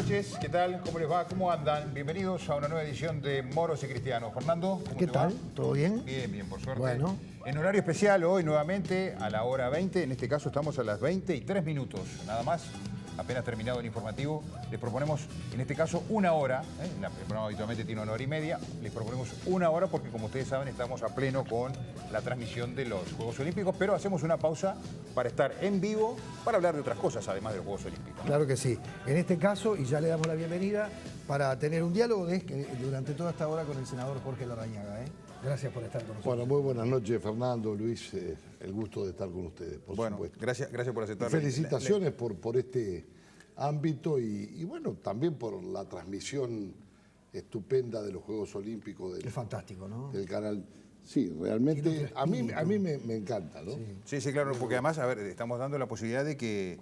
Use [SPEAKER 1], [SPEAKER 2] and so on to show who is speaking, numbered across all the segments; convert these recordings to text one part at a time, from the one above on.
[SPEAKER 1] noches, ¿qué tal? ¿Cómo les va? ¿Cómo andan? Bienvenidos a una nueva edición de Moros y Cristianos. Fernando, ¿cómo
[SPEAKER 2] ¿Qué
[SPEAKER 1] te
[SPEAKER 2] tal?
[SPEAKER 1] va?
[SPEAKER 2] ¿Todo bien?
[SPEAKER 1] Bien, bien, por suerte.
[SPEAKER 2] Bueno.
[SPEAKER 1] En horario especial hoy nuevamente a la hora 20, en este caso estamos a las 20:03, nada más. Apenas terminado el informativo, les proponemos, en este caso, una hora. El programa habitualmente tiene 1 hora y media. Les proponemos una hora porque, como ustedes saben, estamos a pleno con la transmisión de los Juegos Olímpicos, pero hacemos una pausa para estar en vivo, para hablar de otras cosas, además de los Juegos Olímpicos, ¿no?
[SPEAKER 2] Claro que sí. En este caso, y ya le damos la bienvenida, para tener un diálogo durante toda esta hora con el senador Jorge Larrañaga. Gracias por estar con nosotros.
[SPEAKER 3] Bueno, muy buenas noches, Fernando, Luis. El gusto de estar con ustedes, por supuesto.
[SPEAKER 1] Gracias por aceptar.
[SPEAKER 3] Felicitaciones por este ámbito y bueno, también por la transmisión estupenda de los Juegos Olímpicos
[SPEAKER 2] Es fantástico, ¿no?
[SPEAKER 3] del canal. Sí, realmente a mí me encanta, ¿no?
[SPEAKER 1] Sí, claro, porque además, a ver, estamos dando la posibilidad de que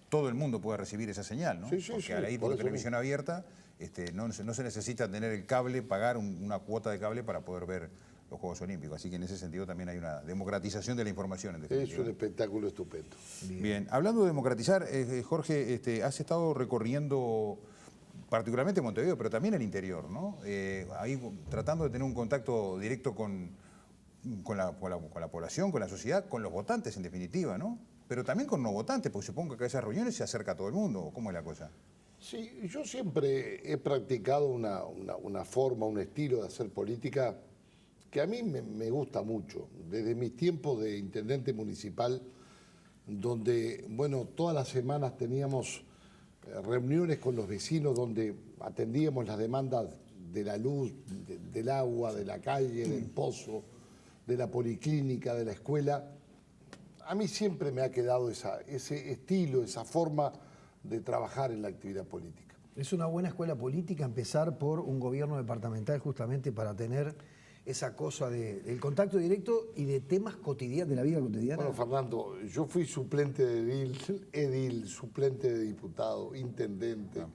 [SPEAKER 1] todo el mundo pueda recibir esa señal, ¿no? Porque al ir por televisión abierta, no se necesita tener el cable, pagar una cuota de cable para poder ver los Juegos Olímpicos. Así que en ese sentido también hay una democratización de la información.
[SPEAKER 3] Es un espectáculo estupendo.
[SPEAKER 1] Bien. Hablando de democratizar, Jorge, has estado recorriendo particularmente Montevideo, pero también el interior, ¿no? Ahí tratando de tener un contacto directo con la población, con la sociedad, con los votantes en definitiva, ¿no? Pero también con no votantes, porque supongo que a esas reuniones se acerca a todo el mundo. ¿Cómo es la cosa?
[SPEAKER 3] Sí, yo siempre he practicado una forma, un estilo de hacer política que a mí me gusta mucho. Desde mis tiempos de intendente municipal, donde, bueno, todas las semanas teníamos reuniones con los vecinos donde atendíamos las demandas de la luz, del agua, de la calle, del pozo, de la policlínica, de la escuela. A mí siempre me ha quedado ese estilo, esa forma de trabajar en la actividad política.
[SPEAKER 2] Es una buena escuela política empezar por un gobierno departamental justamente para tener esa cosa del contacto directo y de temas cotidianos, de la vida cotidiana.
[SPEAKER 3] Bueno, Fernando, yo fui suplente de edil, suplente de diputado, intendente,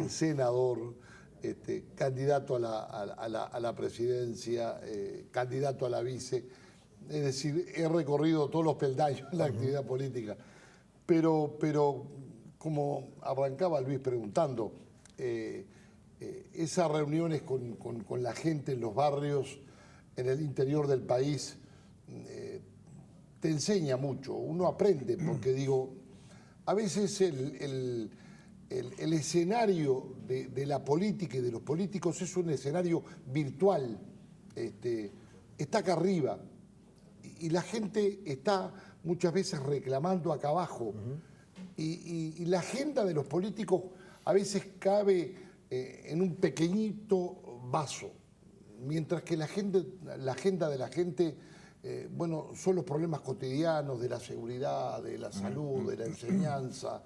[SPEAKER 3] senador, candidato a la presidencia, candidato a la vice. Es decir, he recorrido todos los peldaños en la actividad política. Pero como arrancaba Luis preguntando, esas reuniones con la gente en los barrios, en el interior del país, te enseña mucho, uno aprende, porque digo, a veces el escenario de la política y de los políticos es un escenario virtual, está acá arriba, y la gente está muchas veces reclamando acá abajo, y la agenda de los políticos a veces cabe en un pequeñito vaso, mientras que la agenda de la gente, bueno, son los problemas cotidianos de la seguridad, de la salud, de la enseñanza,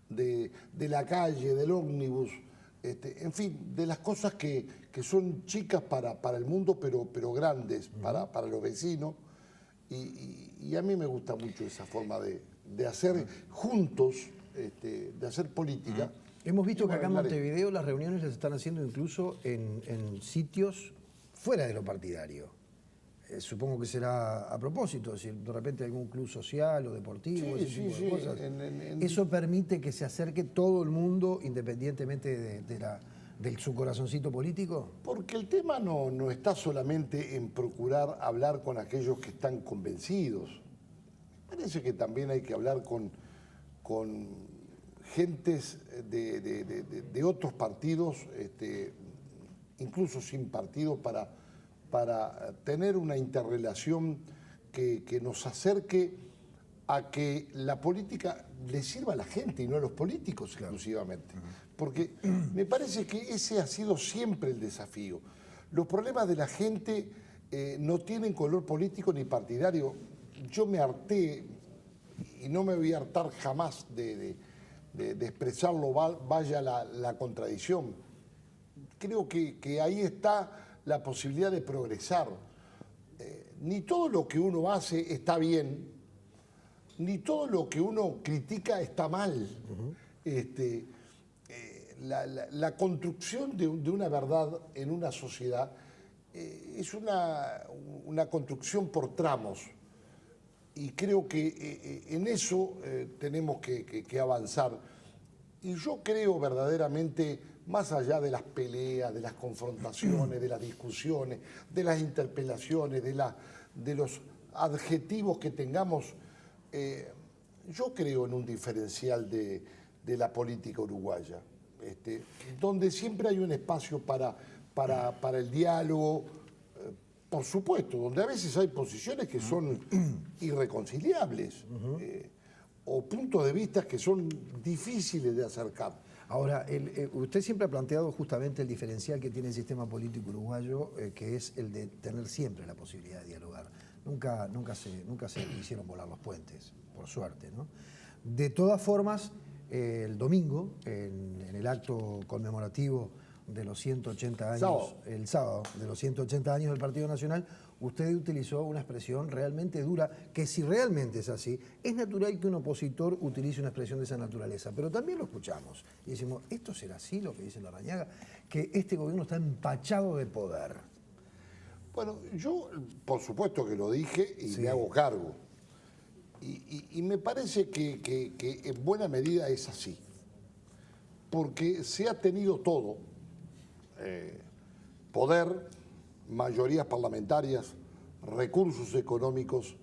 [SPEAKER 3] de la calle, del ómnibus, en fin, de las cosas que son chicas para el mundo, pero grandes para los vecinos. Y a mí me gusta mucho esa forma de hacer juntos, de hacer política.
[SPEAKER 2] Hemos visto que acá en Montevideo las reuniones las están haciendo incluso en sitios fuera de lo partidario. Supongo que será a propósito, es decir, de repente algún club social o deportivo, ese tipo de cosas. Eso permite que se acerque todo el mundo independientemente de su corazoncito político.
[SPEAKER 3] Porque el tema no está solamente en procurar hablar con aquellos que están convencidos. Parece que también hay que hablar con gentes de otros partidos, incluso sin partido, para tener una interrelación que nos acerque a que la política le sirva a la gente y no a los políticos exclusivamente. Porque me parece que ese ha sido siempre el desafío. Los problemas de la gente no tienen color político ni partidario. Yo me harté, y no me voy a hartar jamás de expresarlo, vaya la contradicción. Creo que ahí está la posibilidad de progresar. Ni todo lo que uno hace está bien, ni todo lo que uno critica está mal. La construcción de una verdad en una sociedad es una construcción por tramos. Y creo que en eso tenemos que avanzar. Y yo creo verdaderamente, más allá de las peleas, de las confrontaciones, de las discusiones, de las interpelaciones, de los adjetivos que tengamos, yo creo en un diferencial de la política uruguaya, donde siempre hay un espacio para el diálogo, por supuesto, donde a veces hay posiciones que son irreconciliables, o puntos de vista que son difíciles de acercar.
[SPEAKER 2] Ahora, usted siempre ha planteado justamente el diferencial que tiene el sistema político uruguayo, que es el de tener siempre la posibilidad de dialogar. Nunca se hicieron volar los puentes, por suerte, ¿no? De todas formas, el domingo, en el acto conmemorativo de los 180 años, el sábado, de los 180 años del Partido Nacional, usted utilizó una expresión realmente dura, que si realmente es así, es natural que un opositor utilice una expresión de esa naturaleza, pero también lo escuchamos y decimos, ¿esto será así lo que dice Larrañaga? Que este gobierno está empachado de poder.
[SPEAKER 3] Bueno, yo por supuesto que lo dije y
[SPEAKER 2] Sí.
[SPEAKER 3] me hago cargo. Y me parece que en buena medida es así, porque se ha tenido todo, poder, mayorías parlamentarias, recursos económicos,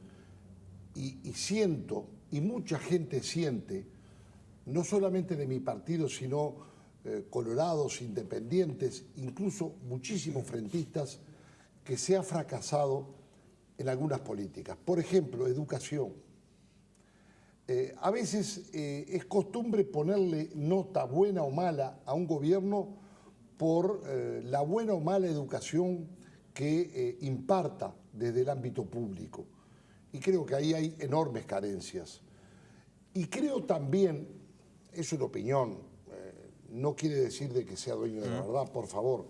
[SPEAKER 3] y siento, y mucha gente siente, no solamente de mi partido, sino colorados, independientes, incluso muchísimos frentistas, que se ha fracasado en algunas políticas. Por ejemplo, educación. A veces es costumbre ponerle nota buena o mala a un gobierno por la buena o mala educación que imparta desde el ámbito público. Y creo que ahí hay enormes carencias. Y creo también, es una opinión, no quiere decir de que sea dueño de la verdad, por favor,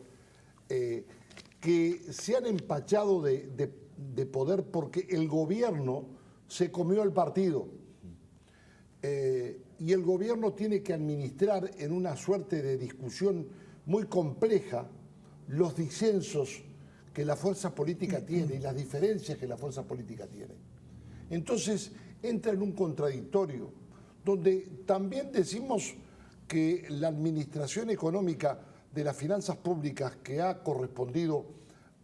[SPEAKER 3] que se han empachado de poder porque el gobierno se comió al partido. Y el gobierno tiene que administrar en una suerte de discusión muy compleja los disensos que la fuerza política tiene y las diferencias que la fuerza política tiene. Entonces entra en un contradictorio, donde también decimos que la administración económica de las finanzas públicas que ha correspondido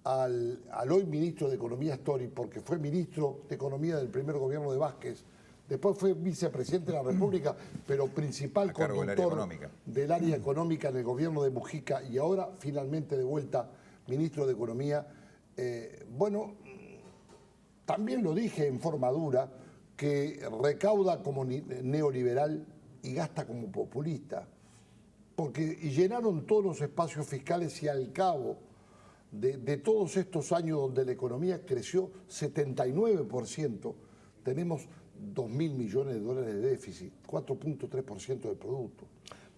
[SPEAKER 3] al hoy ministro de Economía Astori, porque fue ministro de Economía del primer gobierno de Vázquez, después fue vicepresidente de la República, pero principal conductor del área económica en el gobierno de Mujica y ahora finalmente de vuelta ministro de Economía. Bueno, también lo dije en forma dura, que recauda como neoliberal y gasta como populista, porque llenaron todos los espacios fiscales y al cabo de todos estos años donde la economía creció 79%, tenemos 2.000 millones de dólares de déficit, 4.3% del producto.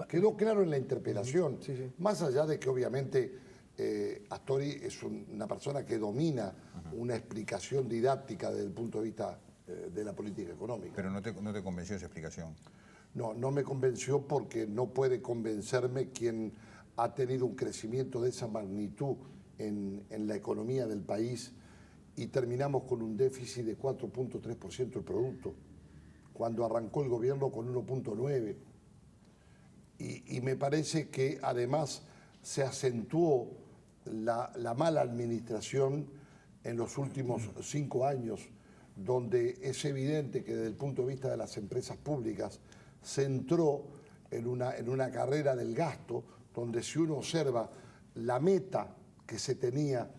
[SPEAKER 3] Quedó claro en la interpelación, más allá de que obviamente Astori es una persona que domina una explicación didáctica desde el punto de vista de la política económica.
[SPEAKER 1] Pero no te convenció esa explicación.
[SPEAKER 3] No me convenció porque no puede convencerme quien ha tenido un crecimiento de esa magnitud en la economía del país y terminamos con un déficit de 4.3% del producto, cuando arrancó el gobierno con 1.9%. Y me parece que además se acentuó la mala administración en los últimos 5 años, donde es evidente que desde el punto de vista de las empresas públicas se entró en una carrera del gasto, donde si uno observa la meta que se tenía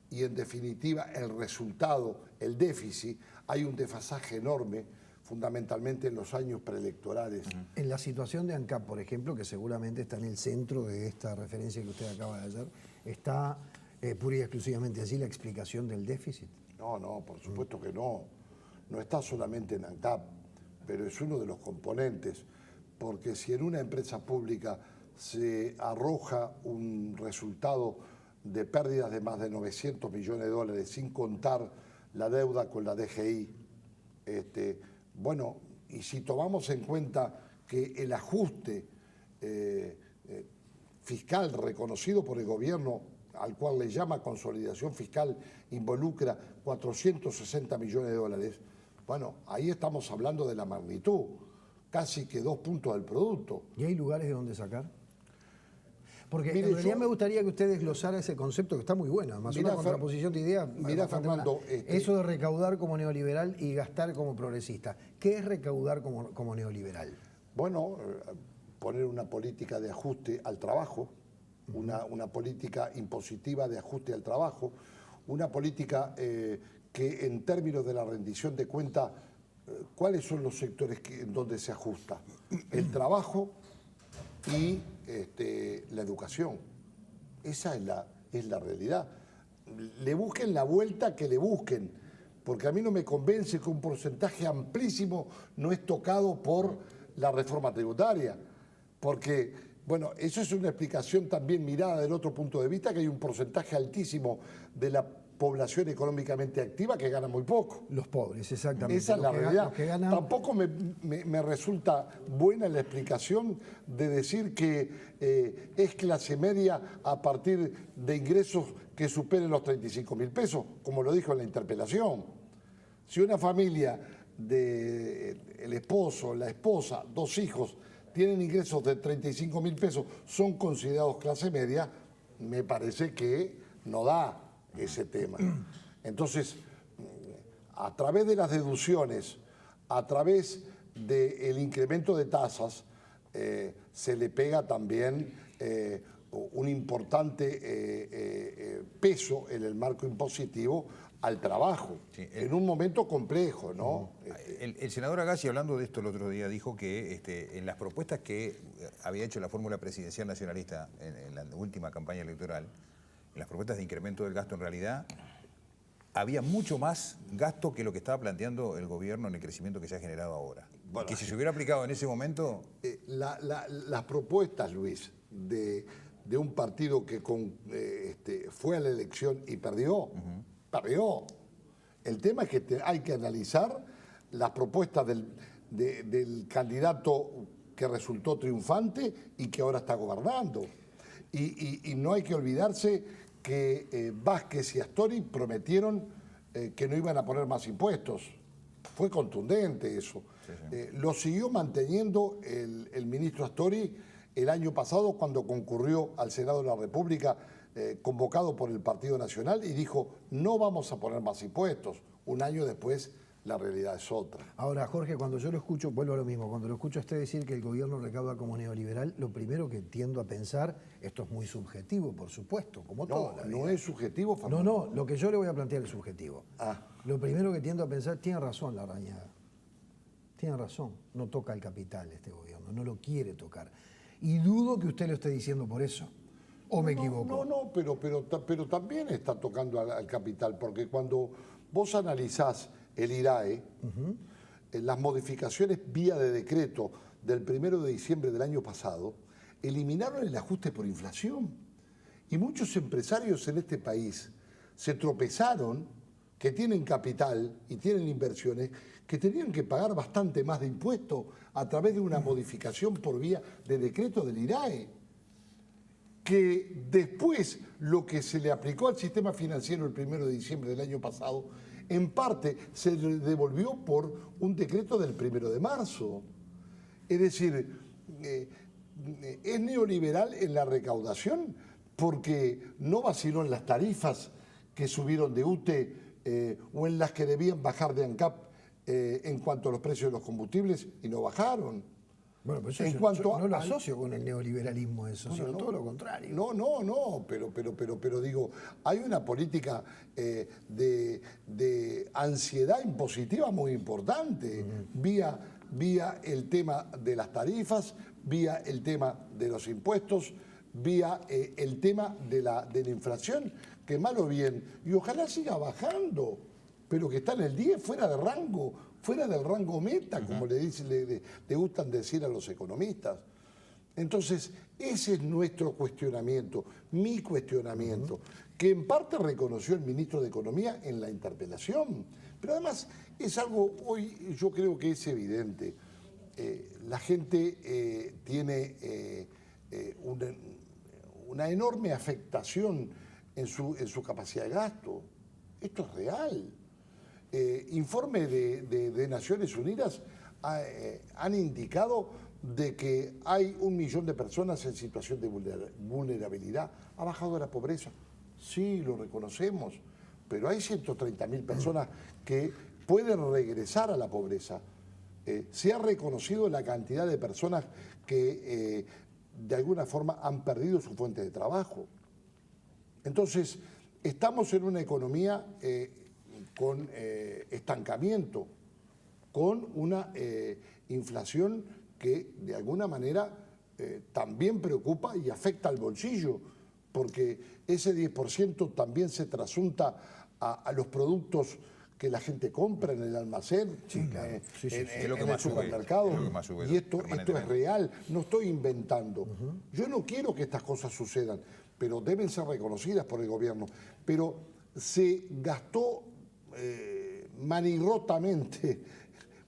[SPEAKER 3] y en definitiva el resultado, el déficit, hay un desfasaje enorme, fundamentalmente en los años preelectorales.
[SPEAKER 2] En la situación de ANCAP, por ejemplo, que seguramente está en el centro de esta referencia que usted acaba de hacer, ¿está pura y exclusivamente así la explicación del déficit?
[SPEAKER 3] No, por supuesto que no. No está solamente en ANCAP, pero es uno de los componentes, porque si en una empresa pública se arroja un resultado de pérdidas de más de 900 millones de dólares, sin contar la deuda con la DGI, bueno, y si tomamos en cuenta que el ajuste fiscal reconocido por el gobierno, al cual le llama consolidación fiscal, involucra 460 millones de dólares, bueno, ahí estamos hablando de la magnitud. casi que 2 puntos del producto.
[SPEAKER 2] ¿Y hay lugares de donde sacar? Porque
[SPEAKER 3] Mire,
[SPEAKER 2] en realidad
[SPEAKER 3] yo-
[SPEAKER 2] me gustaría que usted desglosara ese concepto que está muy bueno, además
[SPEAKER 3] Mirá,
[SPEAKER 2] una contraposición de ideas.
[SPEAKER 3] mirá,
[SPEAKER 2] bastante
[SPEAKER 3] Fernando,
[SPEAKER 2] buena. Eso de recaudar como neoliberal y gastar como progresista. ¿Qué es recaudar como neoliberal?
[SPEAKER 3] Bueno, poner una política de ajuste al trabajo, una política impositiva de ajuste al trabajo, una política que en términos de la rendición de cuentas, ¿cuáles son los sectores en donde se ajusta? El trabajo y la educación. Esa es la realidad. Le busquen la vuelta que le busquen, porque a mí no me convence que un porcentaje amplísimo no es tocado por la reforma tributaria, porque, bueno, eso es una explicación también mirada del otro punto de vista, que hay un porcentaje altísimo de la población económicamente activa que gana muy poco.
[SPEAKER 2] Los pobres, exactamente.
[SPEAKER 3] Esa es la
[SPEAKER 2] Los que
[SPEAKER 3] realidad.
[SPEAKER 2] los que ganan-
[SPEAKER 3] Tampoco me resulta buena la explicación de decir que es clase media a partir de ingresos que superen los 35.000 pesos, como lo dijo en la interpelación. Si una familia el esposo, la esposa, 2 hijos, tienen ingresos de 35.000 pesos, son considerados clase media, me parece que no da ese tema. Entonces, a través de las deducciones, a través del incremento de tasas, se le pega también un importante peso en el marco impositivo al trabajo,
[SPEAKER 1] Sí,
[SPEAKER 3] en un momento complejo, ¿no?
[SPEAKER 1] El senador Agassi, hablando de esto el otro día, dijo que en las propuestas que había hecho la fórmula presidencial nacionalista en la última campaña electoral, en las propuestas de incremento del gasto en realidad, había mucho más gasto que lo que estaba planteando el gobierno en el crecimiento que se ha generado ahora.
[SPEAKER 3] Bueno,
[SPEAKER 1] que si se hubiera aplicado en ese momento...
[SPEAKER 3] Las propuestas, Luis, de un partido que fue a la elección y perdió, perdió. El tema es que hay que analizar las propuestas del candidato que resultó triunfante y que ahora está gobernando. Y no hay que olvidarse que Vázquez y Astori prometieron que no iban a poner más impuestos. Fue contundente eso. Sí, sí. Lo siguió manteniendo el ministro Astori el año pasado cuando concurrió al Senado de la República convocado por el Partido Nacional y dijo no vamos a poner más impuestos. Un año después la realidad es otra.
[SPEAKER 2] Ahora, Jorge, cuando yo lo escucho, vuelvo a lo mismo, cuando lo escucho a usted decir que el gobierno recauda como neoliberal, lo primero que tiendo a pensar, esto es muy subjetivo, por supuesto, como todo.
[SPEAKER 3] No es subjetivo, Fernando.
[SPEAKER 2] No, lo que yo le voy a plantear es subjetivo. Lo primero que tiendo a pensar, tiene razón la Larrañaga, tiene razón, no toca el capital este gobierno, no lo quiere tocar. Y dudo que usted lo esté diciendo por eso. ¿O me equivoco?
[SPEAKER 3] No, pero también está tocando al capital, porque cuando vos analizás el IRAE, las modificaciones vía de decreto del 1 de diciembre del año pasado, eliminaron el ajuste por inflación. Y muchos empresarios en este país se tropezaron, que tienen capital y tienen inversiones, que tenían que pagar bastante más de impuestos a través de una modificación por vía de decreto del IRAE. Que después lo que se le aplicó al sistema financiero el 1 de diciembre del año pasado, en parte se le devolvió por un decreto del 1 de marzo. Es decir, es neoliberal en la recaudación porque no vaciló en las tarifas que subieron de UTE o en las que debían bajar de ANCAP en cuanto a los precios de los combustibles y no bajaron.
[SPEAKER 2] Bueno, pues
[SPEAKER 3] en
[SPEAKER 2] yo
[SPEAKER 3] cuanto
[SPEAKER 2] no lo asocio con el neoliberalismo eso, sino todo lo contrario.
[SPEAKER 3] No, pero digo, hay una política de ansiedad impositiva muy importante, vía el tema de las tarifas, vía el tema de los impuestos, vía el tema de la inflación, que mal o bien, y ojalá siga bajando, pero que está en el 10, fuera del rango meta, como le gustan decir a los economistas. Entonces, ese es nuestro cuestionamiento, mi cuestionamiento, que en parte reconoció el ministro de Economía en la interpelación. Pero además es algo, hoy yo creo que es evidente, la gente tiene una enorme afectación en su capacidad de gasto. Esto es real. Informe de Naciones Unidas han indicado de que hay 1 millón de personas en situación de vulnerabilidad. ¿Ha bajado la pobreza? Sí, lo reconocemos, pero hay 130.000 personas que pueden regresar a la pobreza. Se ha reconocido la cantidad de personas que de alguna forma han perdido su fuente de trabajo. Entonces, estamos en una economía con estancamiento, con una inflación que de alguna manera también preocupa y afecta al bolsillo, porque ese 10% también se trasunta a los productos que la gente compra en el almacén, en el supermercado. Y esto es real, no estoy inventando. Yo no quiero que estas cosas sucedan, pero deben ser reconocidas por el gobierno. Pero se gastó manirrotamente,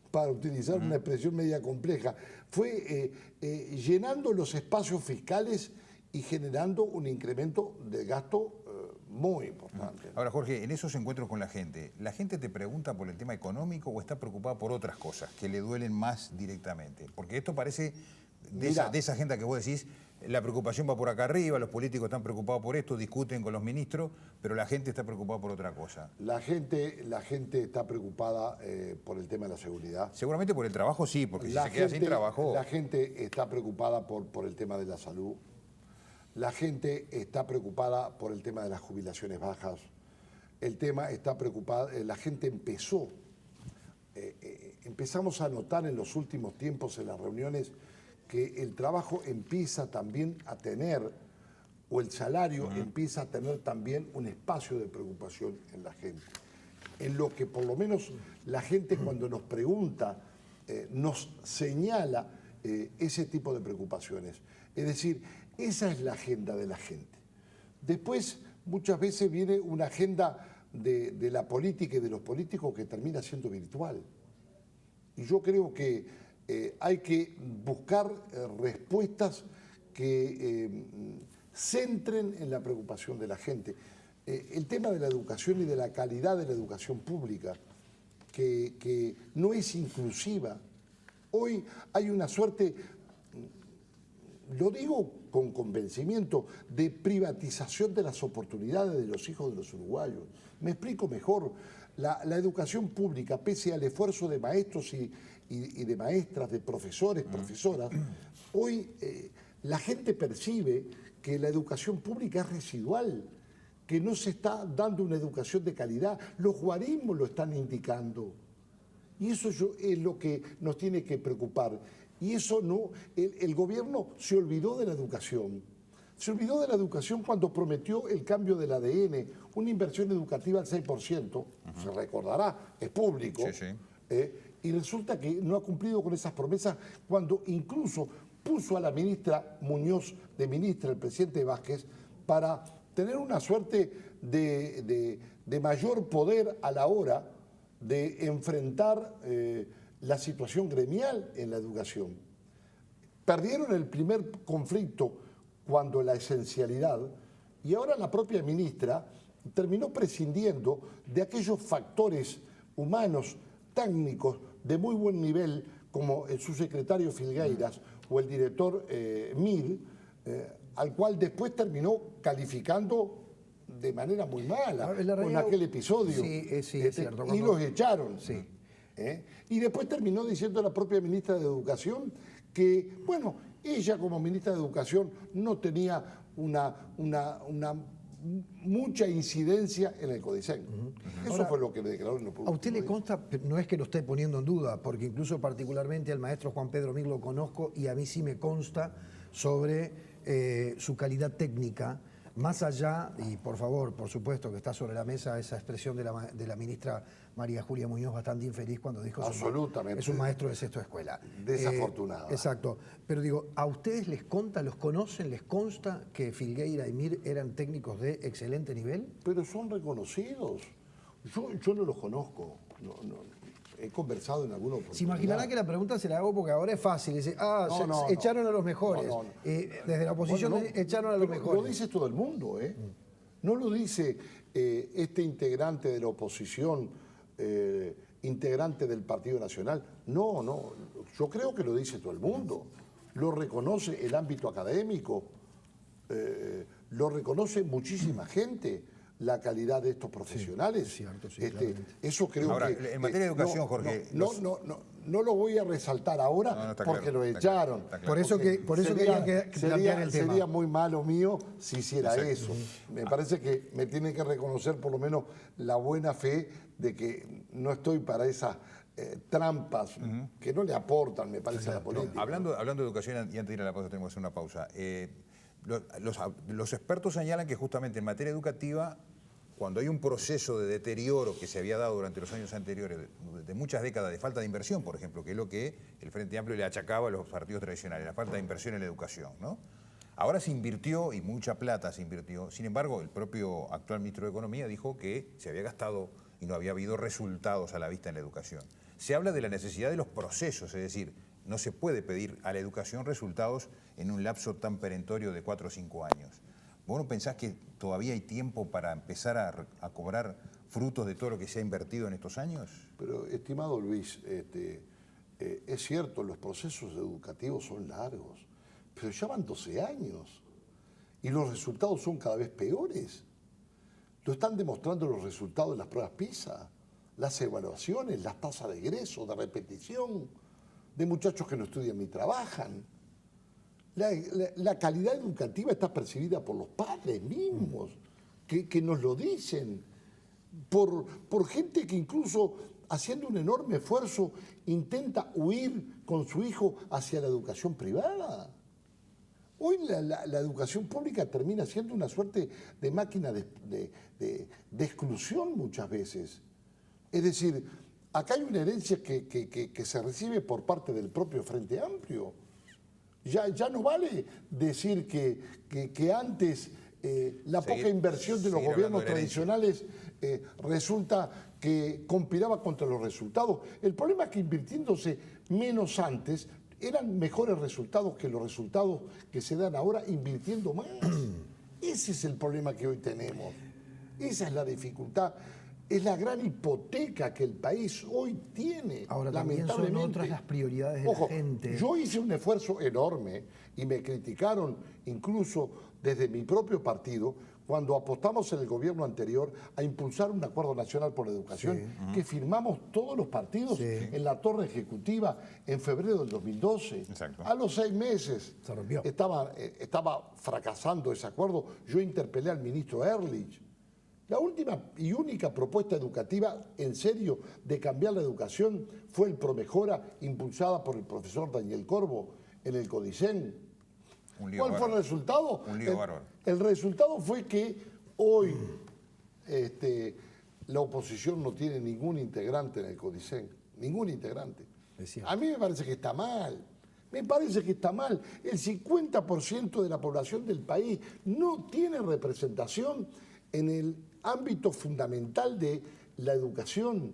[SPEAKER 3] para utilizar una expresión media compleja, fue llenando los espacios fiscales y generando un incremento de gasto muy importante.
[SPEAKER 1] Ahora, Jorge, en esos encuentros con la gente te pregunta por el tema económico o está preocupada por otras cosas que le duelen más directamente? Porque esto parece, de esa agenda que vos decís, la preocupación va por acá arriba, los políticos están preocupados por esto, discuten con los ministros, pero la gente está preocupada por otra cosa.
[SPEAKER 3] La gente está preocupada por el tema de la seguridad.
[SPEAKER 1] Seguramente por el trabajo sí, porque si se queda sin trabajo...
[SPEAKER 3] La gente está preocupada por el tema de la salud. La gente está preocupada por el tema de las jubilaciones bajas. La gente empezamos a notar en los últimos tiempos en las reuniones que el trabajo empieza también a tener, o el salario empieza a tener también un espacio de preocupación en la gente. En lo que por lo menos la gente cuando nos pregunta, nos señala ese tipo de preocupaciones. Es decir, esa es la agenda de la gente. Después, muchas veces viene una agenda de la política y de los políticos que termina siendo virtual. Y yo creo que hay que buscar respuestas que centren en la preocupación de la gente. El tema de la educación y de la calidad de la educación pública, que no es inclusiva. Hoy hay una suerte, lo digo con convencimiento, de privatización de las oportunidades de los hijos de los uruguayos. Me explico mejor. La educación pública, pese al esfuerzo de maestros y de maestras, de profesores, profesoras, hoy la gente percibe que la educación pública es residual, que no se está dando una educación de calidad. Los guarismos lo están indicando. Y eso es lo que nos tiene que preocupar. Y eso no, el gobierno se olvidó de la educación. Se olvidó de la educación cuando prometió el cambio del ADN, una inversión educativa al 6%, se recordará, es público, y resulta que no ha cumplido con esas promesas cuando incluso puso a la ministra Muñoz de ministra, el presidente Vázquez, para tener una suerte de mayor poder a la hora de enfrentar la situación gremial en la educación. Perdieron el primer conflicto cuando la esencialidad, y ahora la propia ministra terminó prescindiendo de aquellos factores humanos, técnicos, de muy buen nivel, como el subsecretario Filgueiras o el director Mil, al cual después terminó calificando de manera muy mala con aquel episodio.
[SPEAKER 2] Sí, es cierto.
[SPEAKER 3] Y los echaron.
[SPEAKER 2] Sí.
[SPEAKER 3] Y después terminó diciendo la propia ministra de Educación que, bueno, ella como ministra de Educación no tenía mucha incidencia en el Codicen. Eso
[SPEAKER 2] Ahora,
[SPEAKER 3] fue lo que le declaró en lo público.
[SPEAKER 2] ¿A usted le consta, no es que lo esté poniendo en duda, porque incluso particularmente al maestro Juan Pedro Mir lo conozco y a mí sí me consta sobre su calidad técnica, más allá, y por favor, por supuesto que está sobre la mesa esa expresión de la ministra María Julia Muñoz bastante infeliz cuando dijo
[SPEAKER 3] absolutamente,
[SPEAKER 2] es un maestro de sexto de escuela.
[SPEAKER 3] Desafortunada.
[SPEAKER 2] Exacto. Pero digo, ¿a ustedes les consta, los conocen, les consta que Filgueira y Mir eran técnicos de excelente nivel?
[SPEAKER 3] Pero son reconocidos. Yo no los conozco. He conversado en alguna oportunidad.
[SPEAKER 2] Se imaginará que la pregunta se la hago porque ahora es fácil. Dice, echaron a los mejores. Desde la oposición echaron a los mejores.
[SPEAKER 3] Lo dice todo el mundo, ¿eh? No lo dice este integrante de la oposición integrante del Partido Nacional. No, no, yo creo que lo dice todo el mundo. Lo reconoce el ámbito académico, lo reconoce muchísima gente, la calidad de estos profesionales.
[SPEAKER 2] Sí, cierto, sí, claramente.
[SPEAKER 3] Eso creo
[SPEAKER 1] Ahora,
[SPEAKER 3] que...
[SPEAKER 1] en materia de educación, Jorge,
[SPEAKER 3] No lo voy a resaltar ahora
[SPEAKER 1] está
[SPEAKER 3] porque
[SPEAKER 1] claro,
[SPEAKER 3] lo
[SPEAKER 1] está
[SPEAKER 3] echaron.
[SPEAKER 1] claro.
[SPEAKER 2] Por eso quería plantear el tema.
[SPEAKER 3] Sería muy malo mío si hiciera
[SPEAKER 1] Exacto.
[SPEAKER 3] eso. Me parece que me tienen que reconocer por lo menos la buena fe de que no estoy para esas trampas que no le aportan, me parece, a la política.
[SPEAKER 1] Hablando de educación, y antes de ir a la pausa tenemos que hacer una pausa. Los expertos señalan que justamente en materia educativa, cuando hay un proceso de deterioro que se había dado durante los años anteriores, de muchas décadas de falta de inversión, por ejemplo, que es lo que el Frente Amplio le achacaba a los partidos tradicionales, la falta de inversión en la educación, ¿no? Ahora se invirtió, y mucha plata se invirtió. Sin embargo, el propio actual ministro de Economía dijo que se había gastado y no había habido resultados a la vista en la educación. Se habla de la necesidad de los procesos, es decir, no se puede pedir a la educación resultados en un lapso tan perentorio de 4 o 5 años. ¿Vos no pensás que todavía hay tiempo para empezar a cobrar frutos de todo lo que se ha invertido en estos años?
[SPEAKER 3] Pero, estimado Luis, es cierto, los procesos educativos son largos, pero ya van 12 años y los resultados son cada vez peores. Lo están demostrando los resultados de las pruebas PISA, las evaluaciones, las tasas de egreso, de repetición, de muchachos que no estudian ni trabajan. La calidad educativa está percibida por los padres mismos, que nos lo dicen, por gente que incluso haciendo un enorme esfuerzo intenta huir con su hijo hacia la educación privada. Hoy la educación pública termina siendo una suerte de máquina de exclusión muchas veces. Es decir, acá hay una herencia que se recibe por parte del propio Frente Amplio. Ya no vale decir que antes la poca inversión de los gobiernos tradicionales resulta que conspiraba contra los resultados. El problema es que invirtiéndose menos antes eran mejores resultados que los resultados que se dan ahora invirtiendo más. Ese es el problema que hoy tenemos. Esa es la dificultad. Es la gran hipoteca que el país hoy tiene.
[SPEAKER 2] Ahora también son otras las prioridades de la gente.
[SPEAKER 3] Yo hice un esfuerzo enorme y me criticaron incluso desde mi propio partido cuando apostamos en el gobierno anterior a impulsar un acuerdo nacional por la educación que firmamos todos los partidos en la torre ejecutiva en febrero del 2012.
[SPEAKER 1] Exacto.
[SPEAKER 3] A los 6 meses
[SPEAKER 2] se rompió.
[SPEAKER 3] Estaba fracasando ese acuerdo. Yo interpelé al ministro Ehrlich. La última y única propuesta educativa en serio de cambiar la educación fue el Promejora, impulsada por el profesor Daniel Corvo en el Codicen. ¿Cuál fue el resultado?
[SPEAKER 1] Un lío bárbaro.
[SPEAKER 3] El resultado fue que hoy la oposición no tiene ningún integrante en el Codicen, ningún integrante. A mí me parece que está mal. Me parece que está mal. El 50% de la población del país no tiene representación en el ámbito fundamental de la educación,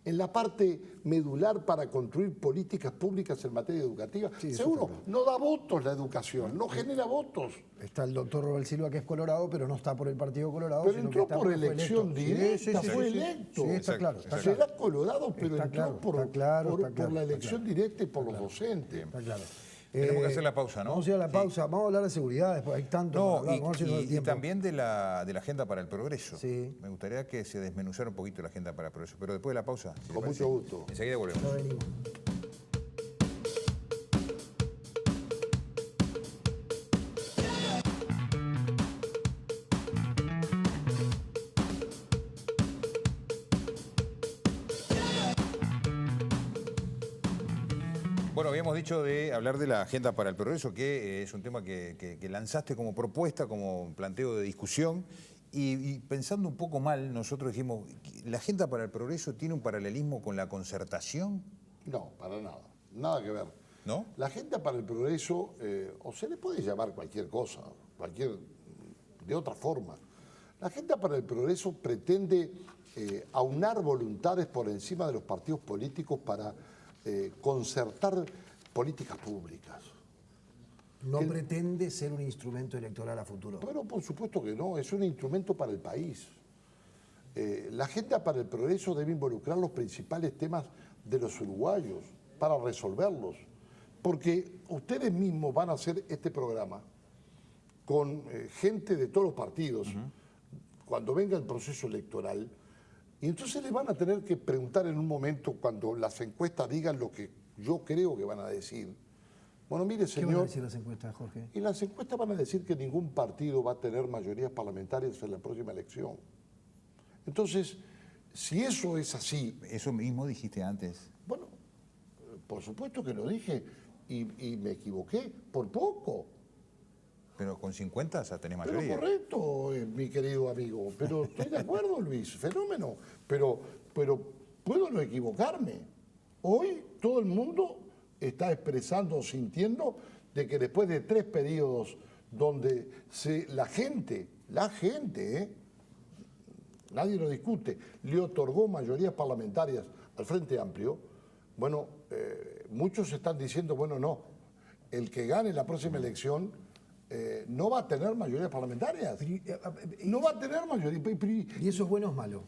[SPEAKER 3] en la parte medular para construir políticas públicas en materia educativa.
[SPEAKER 2] Sí,
[SPEAKER 3] seguro, no da votos la educación, no genera votos.
[SPEAKER 2] Está el doctor Robert Silva, que es colorado, pero no está por el Partido Colorado.
[SPEAKER 3] Pero
[SPEAKER 2] sino
[SPEAKER 3] entró
[SPEAKER 2] que está
[SPEAKER 3] por elección directa, fue electo.
[SPEAKER 2] Sí, está claro.
[SPEAKER 3] Será colorado, pero
[SPEAKER 2] Está
[SPEAKER 3] entró
[SPEAKER 2] claro,
[SPEAKER 3] por la elección directa y por los docentes.
[SPEAKER 2] Está claro.
[SPEAKER 1] Tenemos que hacer la pausa, ¿no?
[SPEAKER 2] Vamos a ir a la pausa. Vamos a hablar de seguridad, después hay tanto para hablar, vamos a hacer todo el
[SPEAKER 1] y
[SPEAKER 2] tiempo.
[SPEAKER 1] también de la Agenda para el Progreso.
[SPEAKER 2] Sí.
[SPEAKER 1] Me gustaría que se desmenuzara un poquito la Agenda para el Progreso, pero después de la pausa. Si
[SPEAKER 3] Con
[SPEAKER 1] le parece.
[SPEAKER 3] mucho gusto.
[SPEAKER 1] Enseguida volvemos.
[SPEAKER 2] Ya venimos.
[SPEAKER 1] Bueno, habíamos dicho de hablar de la Agenda para el Progreso, que es un tema que lanzaste como propuesta, como planteo de discusión, y pensando un poco mal, nosotros dijimos, ¿la Agenda para el Progreso tiene un paralelismo con la concertación?
[SPEAKER 3] No, para nada. Nada que ver.
[SPEAKER 1] ¿No?
[SPEAKER 3] La Agenda para el Progreso, o se le puede llamar cualquier cosa, de otra forma. La Agenda para el Progreso pretende aunar voluntades por encima de los partidos políticos para concertar políticas públicas.
[SPEAKER 2] No pretende ser un instrumento electoral a futuro.
[SPEAKER 3] Pero por supuesto que no, es un instrumento para el país. La Agenda para el Progreso debe involucrar los principales temas de los uruguayos para resolverlos. Porque ustedes mismos van a hacer este programa con gente de todos los partidos, cuando venga el proceso electoral, y entonces les van a tener que preguntar en un momento, cuando las encuestas digan lo que yo creo que van a decir. Bueno, mire, señor...
[SPEAKER 2] ¿Qué van a decir las encuestas, Jorge?
[SPEAKER 3] Y las encuestas van a decir que ningún partido va a tener mayorías parlamentarias en la próxima elección. Entonces, si eso es así...
[SPEAKER 1] Eso mismo dijiste antes.
[SPEAKER 3] Bueno, por supuesto que lo dije y me equivoqué por poco.
[SPEAKER 1] Pero con 50 ya tenés
[SPEAKER 3] Pero
[SPEAKER 1] mayoría.
[SPEAKER 3] correcto, mi querido amigo. Pero estoy de acuerdo, Luis, fenómeno. Pero puedo no equivocarme. Hoy todo el mundo está expresando, sintiendo, de que después de 3 periodos donde la gente, nadie lo discute, le otorgó mayorías parlamentarias al Frente Amplio, bueno, muchos están diciendo, bueno, no, el que gane la próxima elección no va a tener mayorías parlamentarias. No va a tener mayoría.
[SPEAKER 2] ¿Y eso es bueno o es malo?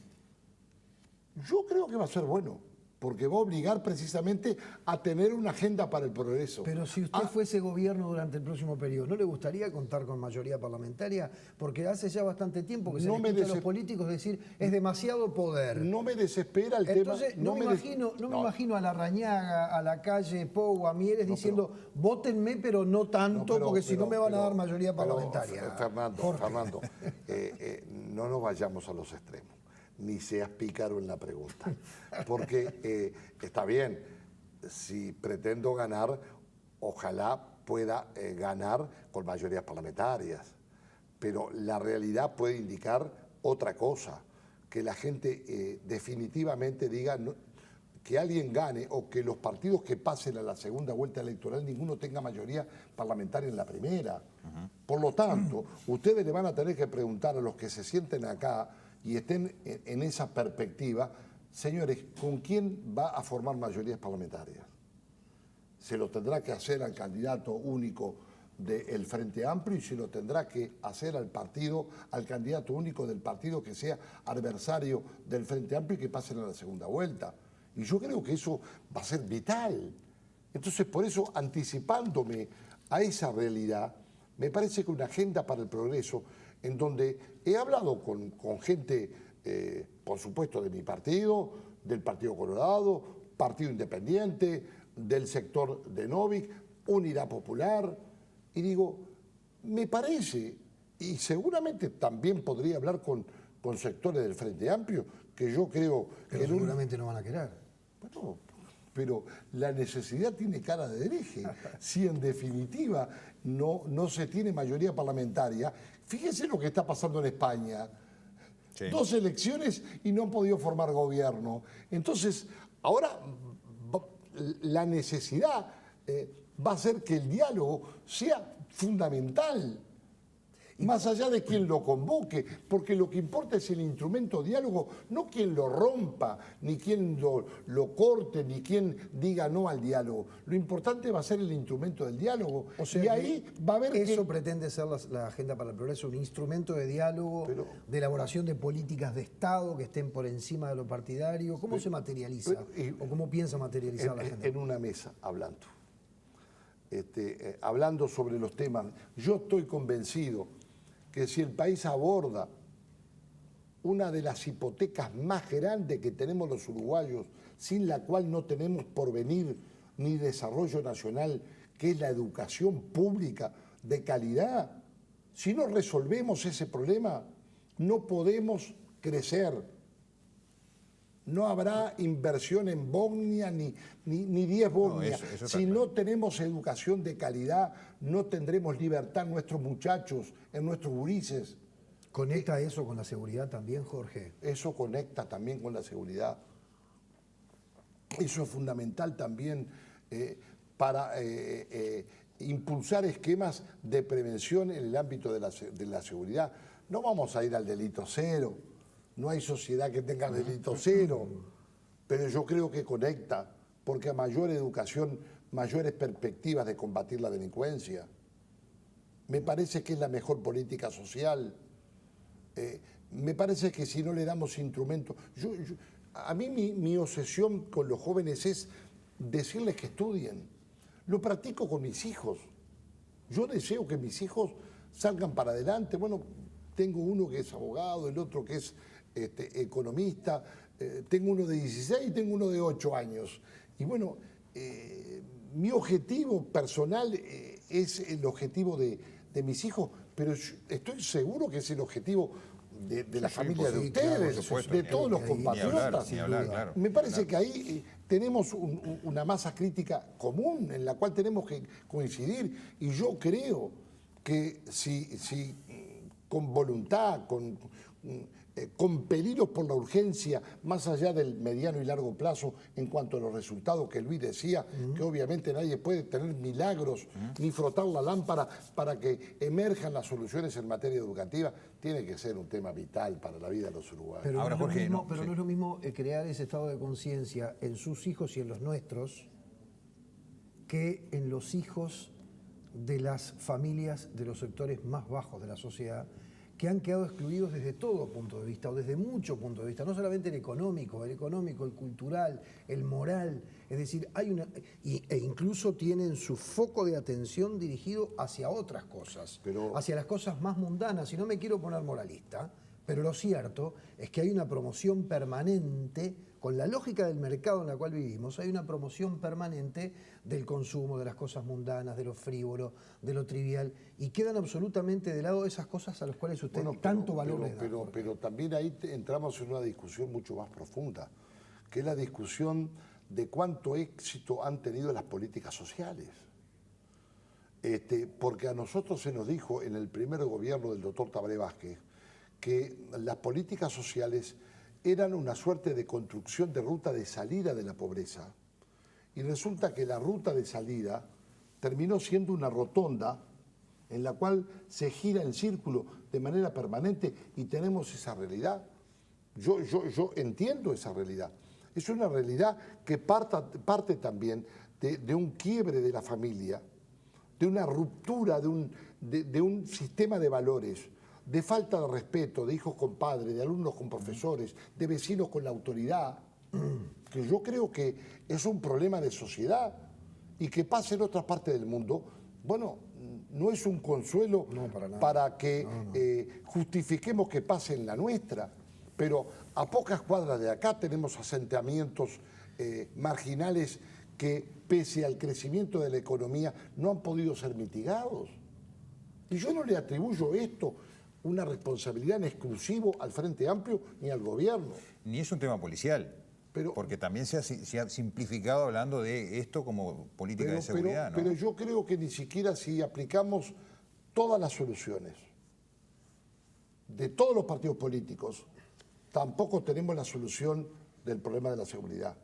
[SPEAKER 3] Yo creo que va a ser bueno, porque va a obligar precisamente a tener una agenda para el progreso.
[SPEAKER 2] Pero si usted fuese gobierno durante el próximo periodo, ¿no le gustaría contar con mayoría parlamentaria? Porque hace ya bastante tiempo que se le escucha a los políticos decir es demasiado poder.
[SPEAKER 3] No me desespera el
[SPEAKER 2] Entonces,
[SPEAKER 3] tema.
[SPEAKER 2] Entonces, no me imagino a Larrañaga, a la calle Pou, a Mieres diciendo vótenme, pero no tanto, porque si no me van a dar mayoría parlamentaria.
[SPEAKER 3] Fernando, no nos vayamos a los extremos. Ni seas pícaro en la pregunta. Porque está bien, si pretendo ganar, ojalá pueda ganar con mayorías parlamentarias. Pero la realidad puede indicar otra cosa, que la gente definitivamente diga que alguien gane o que los partidos que pasen a la segunda vuelta electoral ninguno tenga mayoría parlamentaria en la primera. Por lo tanto, ustedes le van a tener que preguntar a los que se sienten acá y estén en esa perspectiva, señores, ¿con quién va a formar mayorías parlamentarias? Se lo tendrá que hacer al candidato único del Frente Amplio y se lo tendrá que hacer al candidato único del partido que sea adversario del Frente Amplio y que pasen a la segunda vuelta. Y yo creo que eso va a ser vital. Entonces, por eso, anticipándome a esa realidad, me parece que una agenda para el progreso en donde he hablado con gente, por supuesto, de mi partido, del Partido Colorado, Partido Independiente, del sector de Novik, Unidad Popular, y digo, me parece, y seguramente también podría hablar con sectores del Frente Amplio, que yo creo
[SPEAKER 2] pero
[SPEAKER 3] que...
[SPEAKER 2] seguramente no van a querer.
[SPEAKER 3] Bueno, pero la necesidad tiene cara de hereje. Si en definitiva no se tiene mayoría parlamentaria, fíjese lo que está pasando en España. Sí. 2 elecciones y no han podido formar gobierno. Entonces, ahora la necesidad va a hacer que el diálogo sea fundamental. Más allá de quien lo convoque, porque lo que importa es el instrumento diálogo, no quien lo rompa, ni quien lo corte, ni quien diga no al diálogo. Lo importante va a ser el instrumento del diálogo.
[SPEAKER 2] O sea,
[SPEAKER 3] y ahí va a haber
[SPEAKER 2] eso pretende ser la Agenda para el Progreso, un instrumento de diálogo, de elaboración de políticas de Estado que estén por encima de lo partidario. ¿Cómo se materializa o cómo piensa materializar la agenda?
[SPEAKER 3] En una mesa, hablando. Hablando sobre los temas. Yo estoy convencido que si el país aborda una de las hipotecas más grandes que tenemos los uruguayos, sin la cual no tenemos porvenir ni desarrollo nacional, que es la educación pública de calidad, si no resolvemos ese problema, no podemos crecer. No habrá inversión en Bosnia ni 10 Bosnia. Si no tenemos educación de calidad, no tendremos libertad en nuestros muchachos, en nuestros gurises.
[SPEAKER 2] ¿Conecta eso con la seguridad también, Jorge?
[SPEAKER 3] Eso conecta también con la seguridad. Eso es fundamental también para impulsar esquemas de prevención en el ámbito de la seguridad. No vamos a ir al delito cero. No hay sociedad que tenga delito cero, pero yo creo que conecta, porque a mayor educación, mayores perspectivas de combatir la delincuencia. Me parece que es la mejor política social. me parece que si no le damos instrumentos... A mí mi obsesión con los jóvenes es decirles que estudien. Lo practico con mis hijos. Yo deseo que mis hijos salgan para adelante. Bueno, tengo uno que es abogado, el otro que es economista, tengo uno de 16 y tengo uno de 8 años. Y bueno, mi objetivo personal es el objetivo de mis hijos, pero estoy seguro que es el objetivo de la familia de ustedes,
[SPEAKER 1] supuesto,
[SPEAKER 3] de todos los compatriotas.
[SPEAKER 1] Ni hablar, claro.
[SPEAKER 3] Me parece que ahí tenemos una masa crítica común en la cual tenemos que coincidir, y yo creo que si con voluntad, compelidos por la urgencia, más allá del mediano y largo plazo en cuanto a los resultados que Luis decía, que obviamente nadie puede tener milagros ni frotar la lámpara para que emerjan las soluciones en materia educativa, tiene que ser un tema vital para la vida de los uruguayos.
[SPEAKER 2] Pero
[SPEAKER 1] Ahora,
[SPEAKER 2] no es lo
[SPEAKER 1] Jorge,
[SPEAKER 2] mismo,
[SPEAKER 1] no,
[SPEAKER 2] pero
[SPEAKER 1] sí.
[SPEAKER 2] no es lo mismo crear ese estado de conciencia en sus hijos y en los nuestros que en los hijos de las familias de los sectores más bajos de la sociedad, que han quedado excluidos desde todo punto de vista, o desde muchos puntos de vista, no solamente el económico, el cultural, el moral. Es decir, e incluso tienen su foco de atención dirigido hacia otras cosas, hacia las cosas más mundanas. Y no me quiero poner moralista, pero lo cierto es que hay una promoción permanente, con la lógica del mercado en la cual vivimos, hay una promoción permanente del consumo, de las cosas mundanas, de lo frívolo, de lo trivial, y quedan absolutamente de lado esas cosas a las cuales usted tanto valor le da.
[SPEAKER 3] Pero también ahí entramos en una discusión mucho más profunda, que es la discusión de cuánto éxito han tenido las políticas sociales. Porque a nosotros se nos dijo en el primer gobierno del doctor Tabaré Vázquez que las políticas sociales eran una suerte de construcción de ruta de salida de la pobreza. Y resulta que la ruta de salida terminó siendo una rotonda en la cual se gira el círculo de manera permanente y tenemos esa realidad. Yo entiendo esa realidad. Es una realidad que parte también de un quiebre de la familia, de una ruptura de un sistema de valores, de falta de respeto, de hijos con padres, de alumnos con profesores, de vecinos con la autoridad, que yo creo que es un problema de sociedad y que pase en otras partes del mundo, bueno, no es un consuelo para que justifiquemos que pase en la nuestra, pero a pocas cuadras de acá tenemos asentamientos marginales que, pese al crecimiento de la economía, no han podido ser mitigados. Y yo no le atribuyo esto una responsabilidad en exclusivo al Frente Amplio ni al gobierno.
[SPEAKER 1] Ni es un tema policial, porque también se ha simplificado hablando de esto como política de seguridad, ¿no?
[SPEAKER 3] Pero yo creo que ni siquiera si aplicamos todas las soluciones de todos los partidos políticos, tampoco tenemos la solución del problema de la seguridad.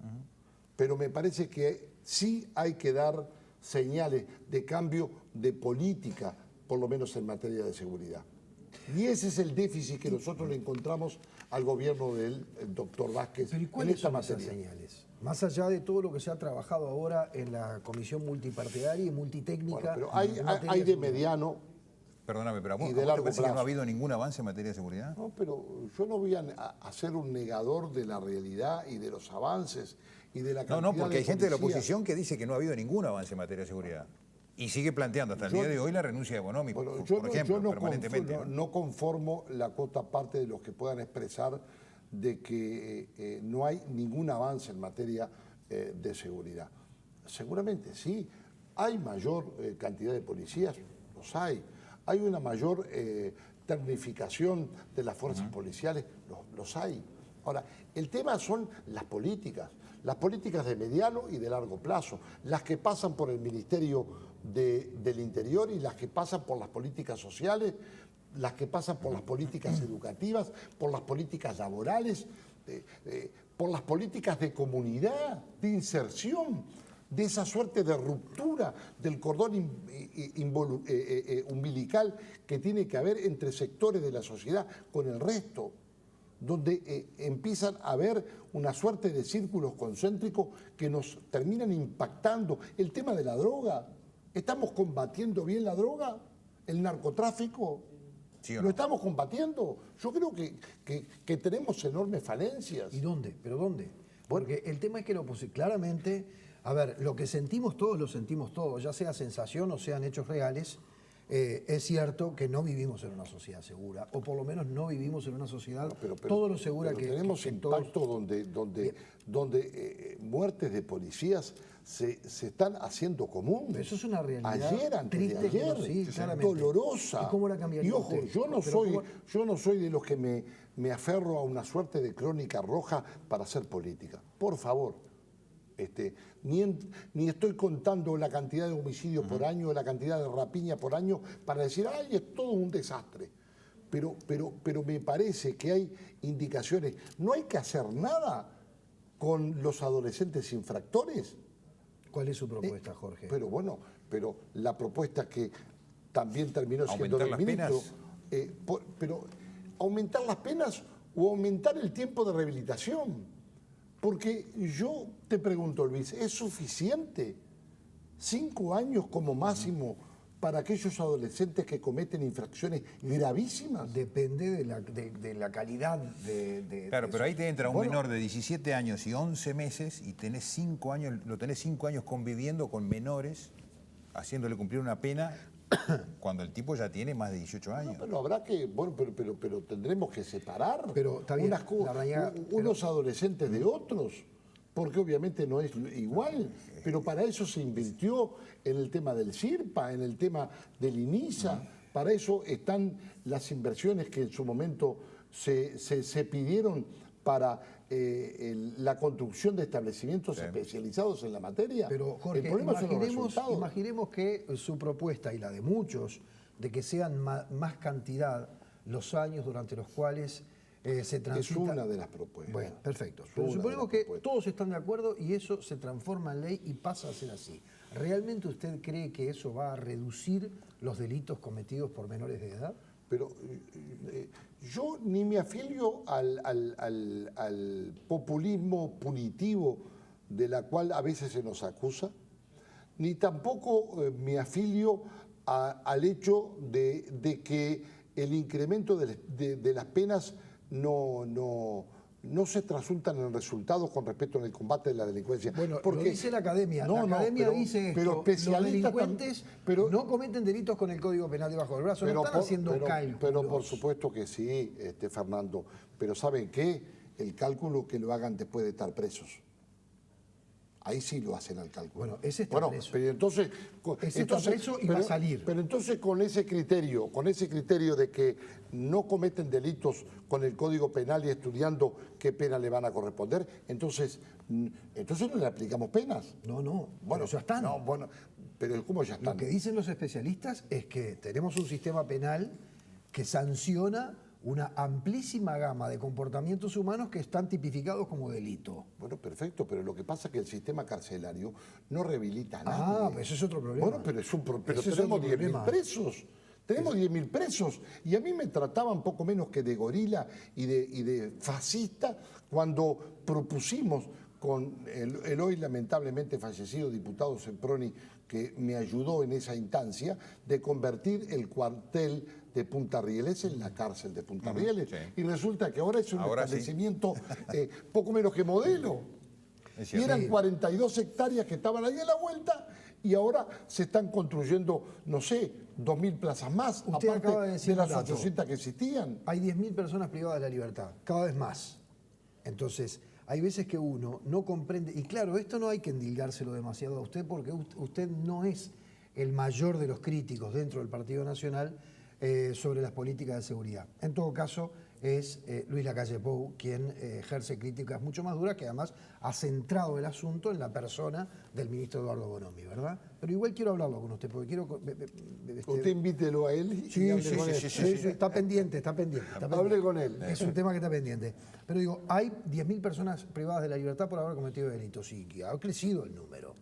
[SPEAKER 3] Pero me parece que sí hay que dar señales de cambio de política, por lo menos en materia de seguridad. Y ese es el déficit que nosotros le encontramos al gobierno del doctor Vázquez.
[SPEAKER 2] ¿Pero y cuáles son esas señales? Más allá de todo lo que se ha trabajado ahora en la comisión multipartidaria y multitécnica.
[SPEAKER 3] Bueno, pero hay de mediano.
[SPEAKER 1] Perdóname, pero
[SPEAKER 3] y de largo
[SPEAKER 1] ¿te parece
[SPEAKER 3] plazo.
[SPEAKER 1] que no ha habido ningún avance en materia de seguridad?
[SPEAKER 3] No, pero yo no voy a ser un negador de la realidad y de los avances y de la cantidad
[SPEAKER 1] No, porque hay gente de la
[SPEAKER 3] policías.
[SPEAKER 1] oposición que dice que no ha habido ningún avance en materia de seguridad. Y sigue planteando hasta el día de hoy la renuncia económica,
[SPEAKER 3] Bueno,
[SPEAKER 1] por ejemplo, permanentemente.
[SPEAKER 3] No conformo la cuota parte de los que puedan expresar de que no hay ningún avance en materia de seguridad. Seguramente sí, hay mayor cantidad de policías, los hay. Hay una mayor tecnificación de las fuerzas policiales, los hay. Ahora, el tema son las políticas de mediano y de largo plazo, las que pasan por el Ministerio del Interior y las que pasan por las políticas sociales, las que pasan por las políticas educativas, por las políticas laborales, por las políticas de comunidad, de inserción, de esa suerte de ruptura del cordón umbilical que tiene que haber entre sectores de la sociedad con el resto, donde empiezan a haber una suerte de círculos concéntricos que nos terminan impactando. El tema de la droga, ¿estamos combatiendo bien la droga? ¿El narcotráfico?
[SPEAKER 1] ¿Sí o
[SPEAKER 3] ¿Lo
[SPEAKER 1] no?
[SPEAKER 3] estamos combatiendo? Yo creo que tenemos enormes falencias.
[SPEAKER 2] ¿Y dónde? ¿Pero dónde? Porque el tema es que claramente, a ver, lo que sentimos todos, lo sentimos todos, ya sea sensación o sean hechos reales. Es cierto que no vivimos en una sociedad segura, o por lo menos no vivimos en una sociedad todo lo segura
[SPEAKER 3] pero
[SPEAKER 2] que
[SPEAKER 3] tenemos
[SPEAKER 2] que
[SPEAKER 3] impacto
[SPEAKER 2] todos.
[SPEAKER 3] donde muertes de policías se están haciendo comunes.
[SPEAKER 2] Eso es una realidad
[SPEAKER 3] Ayer, antes
[SPEAKER 2] triste,
[SPEAKER 3] de ayer,
[SPEAKER 2] sí, claramente.
[SPEAKER 3] dolorosa.
[SPEAKER 2] ¿Y cómo la cambiaría
[SPEAKER 3] Y ojo,
[SPEAKER 2] usted?
[SPEAKER 3] yo no
[SPEAKER 2] Pero
[SPEAKER 3] soy de los que me aferro a una suerte de crónica roja para hacer política. Por favor. Ni estoy contando la cantidad de homicidios por año, la cantidad de rapiña por año, para decir, ay, es todo un desastre. Pero me parece que hay indicaciones. No hay que hacer nada con los adolescentes infractores.
[SPEAKER 2] ¿Cuál es su propuesta, Jorge?
[SPEAKER 3] Pero bueno, la propuesta que también terminó siendo
[SPEAKER 1] ¿Aumentar
[SPEAKER 3] del
[SPEAKER 1] las
[SPEAKER 3] ministro, pero aumentar las penas o aumentar el tiempo de rehabilitación. Porque yo te pregunto, Luis, ¿es suficiente 5 años como máximo para aquellos adolescentes que cometen infracciones gravísimas?
[SPEAKER 2] Depende de la calidad de
[SPEAKER 1] Claro, pero ahí te entra un
[SPEAKER 3] Bueno.
[SPEAKER 1] menor de 17 años y 11 meses y tenés 5 años, lo tenés 5 años conviviendo con menores, haciéndole cumplir una pena cuando el tipo ya tiene más de 18 años.
[SPEAKER 3] Pero habrá que, bueno, pero tendremos que separar
[SPEAKER 2] Pero está bien,
[SPEAKER 3] unas
[SPEAKER 2] la realidad,
[SPEAKER 3] unos adolescentes de otros, porque obviamente no es igual, pero para eso se invirtió en el tema del CIRPA, en el tema del INISA, para eso están las inversiones que en su momento se pidieron para la construcción de establecimientos especializados en la materia.
[SPEAKER 2] Pero, Jorge,
[SPEAKER 3] el problema son los resultados.
[SPEAKER 2] imaginemos que su propuesta y la de muchos, de que sean más cantidad los años durante los cuales se transita.
[SPEAKER 3] Es una de las propuestas.
[SPEAKER 2] Bueno, perfecto.
[SPEAKER 3] Es
[SPEAKER 2] Pero
[SPEAKER 3] una
[SPEAKER 2] suponemos
[SPEAKER 3] de las
[SPEAKER 2] que
[SPEAKER 3] propuestas.
[SPEAKER 2] todos están de acuerdo y eso se transforma en ley y pasa a ser así. ¿Realmente usted cree que eso va a reducir los delitos cometidos por menores de edad?
[SPEAKER 3] Pero yo ni me afilio al populismo punitivo de la cual a veces se nos acusa, ni tampoco me afilio al hecho de que el incremento de las penas no se trasuntan en resultados con respecto al combate de la delincuencia.
[SPEAKER 2] Bueno, lo dice la academia. La academia dice esto, los delincuentes no cometen delitos con el Código Penal debajo del brazo, no están haciendo cálculos.
[SPEAKER 3] Pero por supuesto que sí, Fernando. Pero ¿saben qué? El cálculo que lo hagan después de estar presos. Ahí sí lo hacen al cálculo.
[SPEAKER 2] Bueno, ese está preso.
[SPEAKER 3] Pero entonces,
[SPEAKER 2] Ese está preso y va a salir.
[SPEAKER 3] Pero entonces con ese criterio de que no cometen delitos con el Código Penal y estudiando qué pena le van a corresponder, entonces no le aplicamos penas.
[SPEAKER 2] No, bueno, ya están.
[SPEAKER 3] No, bueno, pero ¿cómo ya están?
[SPEAKER 2] Lo que dicen los especialistas es que tenemos un sistema penal que sanciona una amplísima gama de comportamientos humanos que están tipificados como delito.
[SPEAKER 3] Bueno, perfecto, pero lo que pasa es que el sistema carcelario no rehabilita a nadie.
[SPEAKER 2] Ah, pero eso es otro problema.
[SPEAKER 3] Bueno, pero
[SPEAKER 2] Ese es
[SPEAKER 3] tenemos
[SPEAKER 2] otro
[SPEAKER 3] 10.000
[SPEAKER 2] problema.
[SPEAKER 3] presos. Tenemos 10.000 presos. Y a mí me trataban poco menos que de gorila y de fascista cuando propusimos con el hoy lamentablemente fallecido diputado Semproni, que me ayudó en esa instancia, de convertir el cuartel de Punta Rieles en la cárcel de Punta Rieles.
[SPEAKER 1] Sí.
[SPEAKER 3] Y resulta que ahora es un
[SPEAKER 1] Ahora sí.
[SPEAKER 3] establecimiento poco menos que modelo.
[SPEAKER 1] Es
[SPEAKER 3] Y
[SPEAKER 1] cierto.
[SPEAKER 3] eran 42 hectáreas que estaban ahí a la vuelta y ahora se están construyendo, no sé, 2.000 plazas más,
[SPEAKER 2] Usted acaba de
[SPEAKER 3] aparte
[SPEAKER 2] decir
[SPEAKER 3] de
[SPEAKER 2] un
[SPEAKER 3] las
[SPEAKER 2] dato.
[SPEAKER 3] 800 que existían.
[SPEAKER 2] Hay 10.000 personas privadas de la libertad, cada vez más. Entonces, hay veces que uno no comprende, y claro, esto no hay que endilgárselo demasiado a usted porque usted no es el mayor de los críticos dentro del Partido Nacional sobre las políticas de seguridad. En todo caso, es Luis Lacalle Pou quien ejerce críticas mucho más duras, que además ha centrado el asunto en la persona del ministro Eduardo Bonomi, ¿verdad? Pero igual quiero hablarlo con usted, porque quiero...
[SPEAKER 3] Usted invítelo a él y
[SPEAKER 2] Sí,
[SPEAKER 3] hable
[SPEAKER 2] sí,
[SPEAKER 3] con él.
[SPEAKER 2] sí, está pendiente.
[SPEAKER 3] Hable con él.
[SPEAKER 2] Es un tema que está pendiente. Pero digo, hay 10.000 personas privadas de la libertad por haber cometido delitos y que ha crecido el número.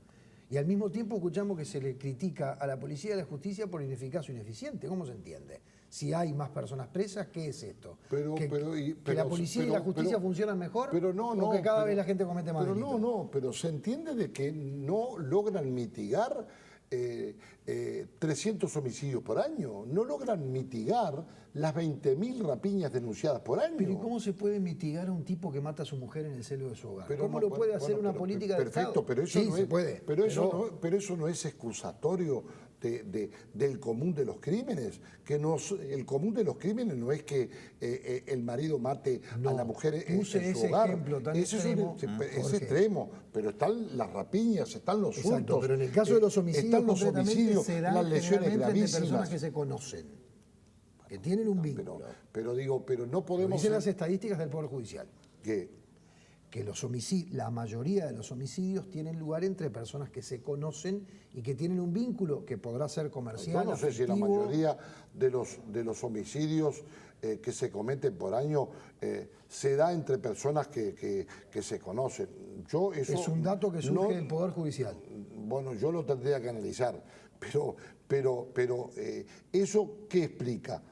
[SPEAKER 2] Y al mismo tiempo escuchamos que se le critica a la policía y a la justicia por ineficaz o ineficiente. ¿Cómo se entiende? Si hay más personas presas, ¿qué es esto? ¿Que la policía y la justicia funcionan mejor? ¿O que cada vez la gente comete más delitos?
[SPEAKER 3] Pero se entiende de que no logran mitigar 300 homicidios por año, no logran mitigar las 20.000 rapiñas denunciadas por año.
[SPEAKER 2] Pero ¿y cómo se puede mitigar a un tipo que mata a su mujer en el seno de su hogar? ¿Cómo
[SPEAKER 3] no
[SPEAKER 2] lo puede hacer una política de
[SPEAKER 3] perfecto,
[SPEAKER 2] Estado?
[SPEAKER 3] pero eso
[SPEAKER 2] sí,
[SPEAKER 3] no
[SPEAKER 2] se
[SPEAKER 3] es,
[SPEAKER 2] puede.
[SPEAKER 3] Pero eso no es excusatorio del común de los crímenes. El común de los crímenes no es que el marido mate a la mujer en su
[SPEAKER 2] ese
[SPEAKER 3] hogar.
[SPEAKER 2] ejemplo tan
[SPEAKER 3] Ese
[SPEAKER 2] extremo,
[SPEAKER 3] es extremo, pero están las rapiñas, están los
[SPEAKER 2] Exacto,
[SPEAKER 3] hurtos.
[SPEAKER 2] pero en el caso de los homicidios,
[SPEAKER 3] están los
[SPEAKER 2] concretamente,
[SPEAKER 3] homicidios,
[SPEAKER 2] se dan
[SPEAKER 3] las lesiones
[SPEAKER 2] generalmente entre personas
[SPEAKER 3] gravísimas.
[SPEAKER 2] que se conocen, que tienen un vínculo.
[SPEAKER 3] Pero no
[SPEAKER 2] Lo
[SPEAKER 3] podemos...
[SPEAKER 2] dicen las estadísticas del Poder Judicial.
[SPEAKER 3] que
[SPEAKER 2] Que la mayoría de los homicidios tienen lugar entre personas que se conocen y que tienen un vínculo que podrá ser comercial,
[SPEAKER 3] yo no sé si la
[SPEAKER 2] afectivo.
[SPEAKER 3] mayoría de los homicidios que se cometen por año se da entre personas que se conocen.
[SPEAKER 2] Es un dato que surge del Poder Judicial.
[SPEAKER 3] Bueno, yo lo tendría que analizar, pero ¿eso qué explica?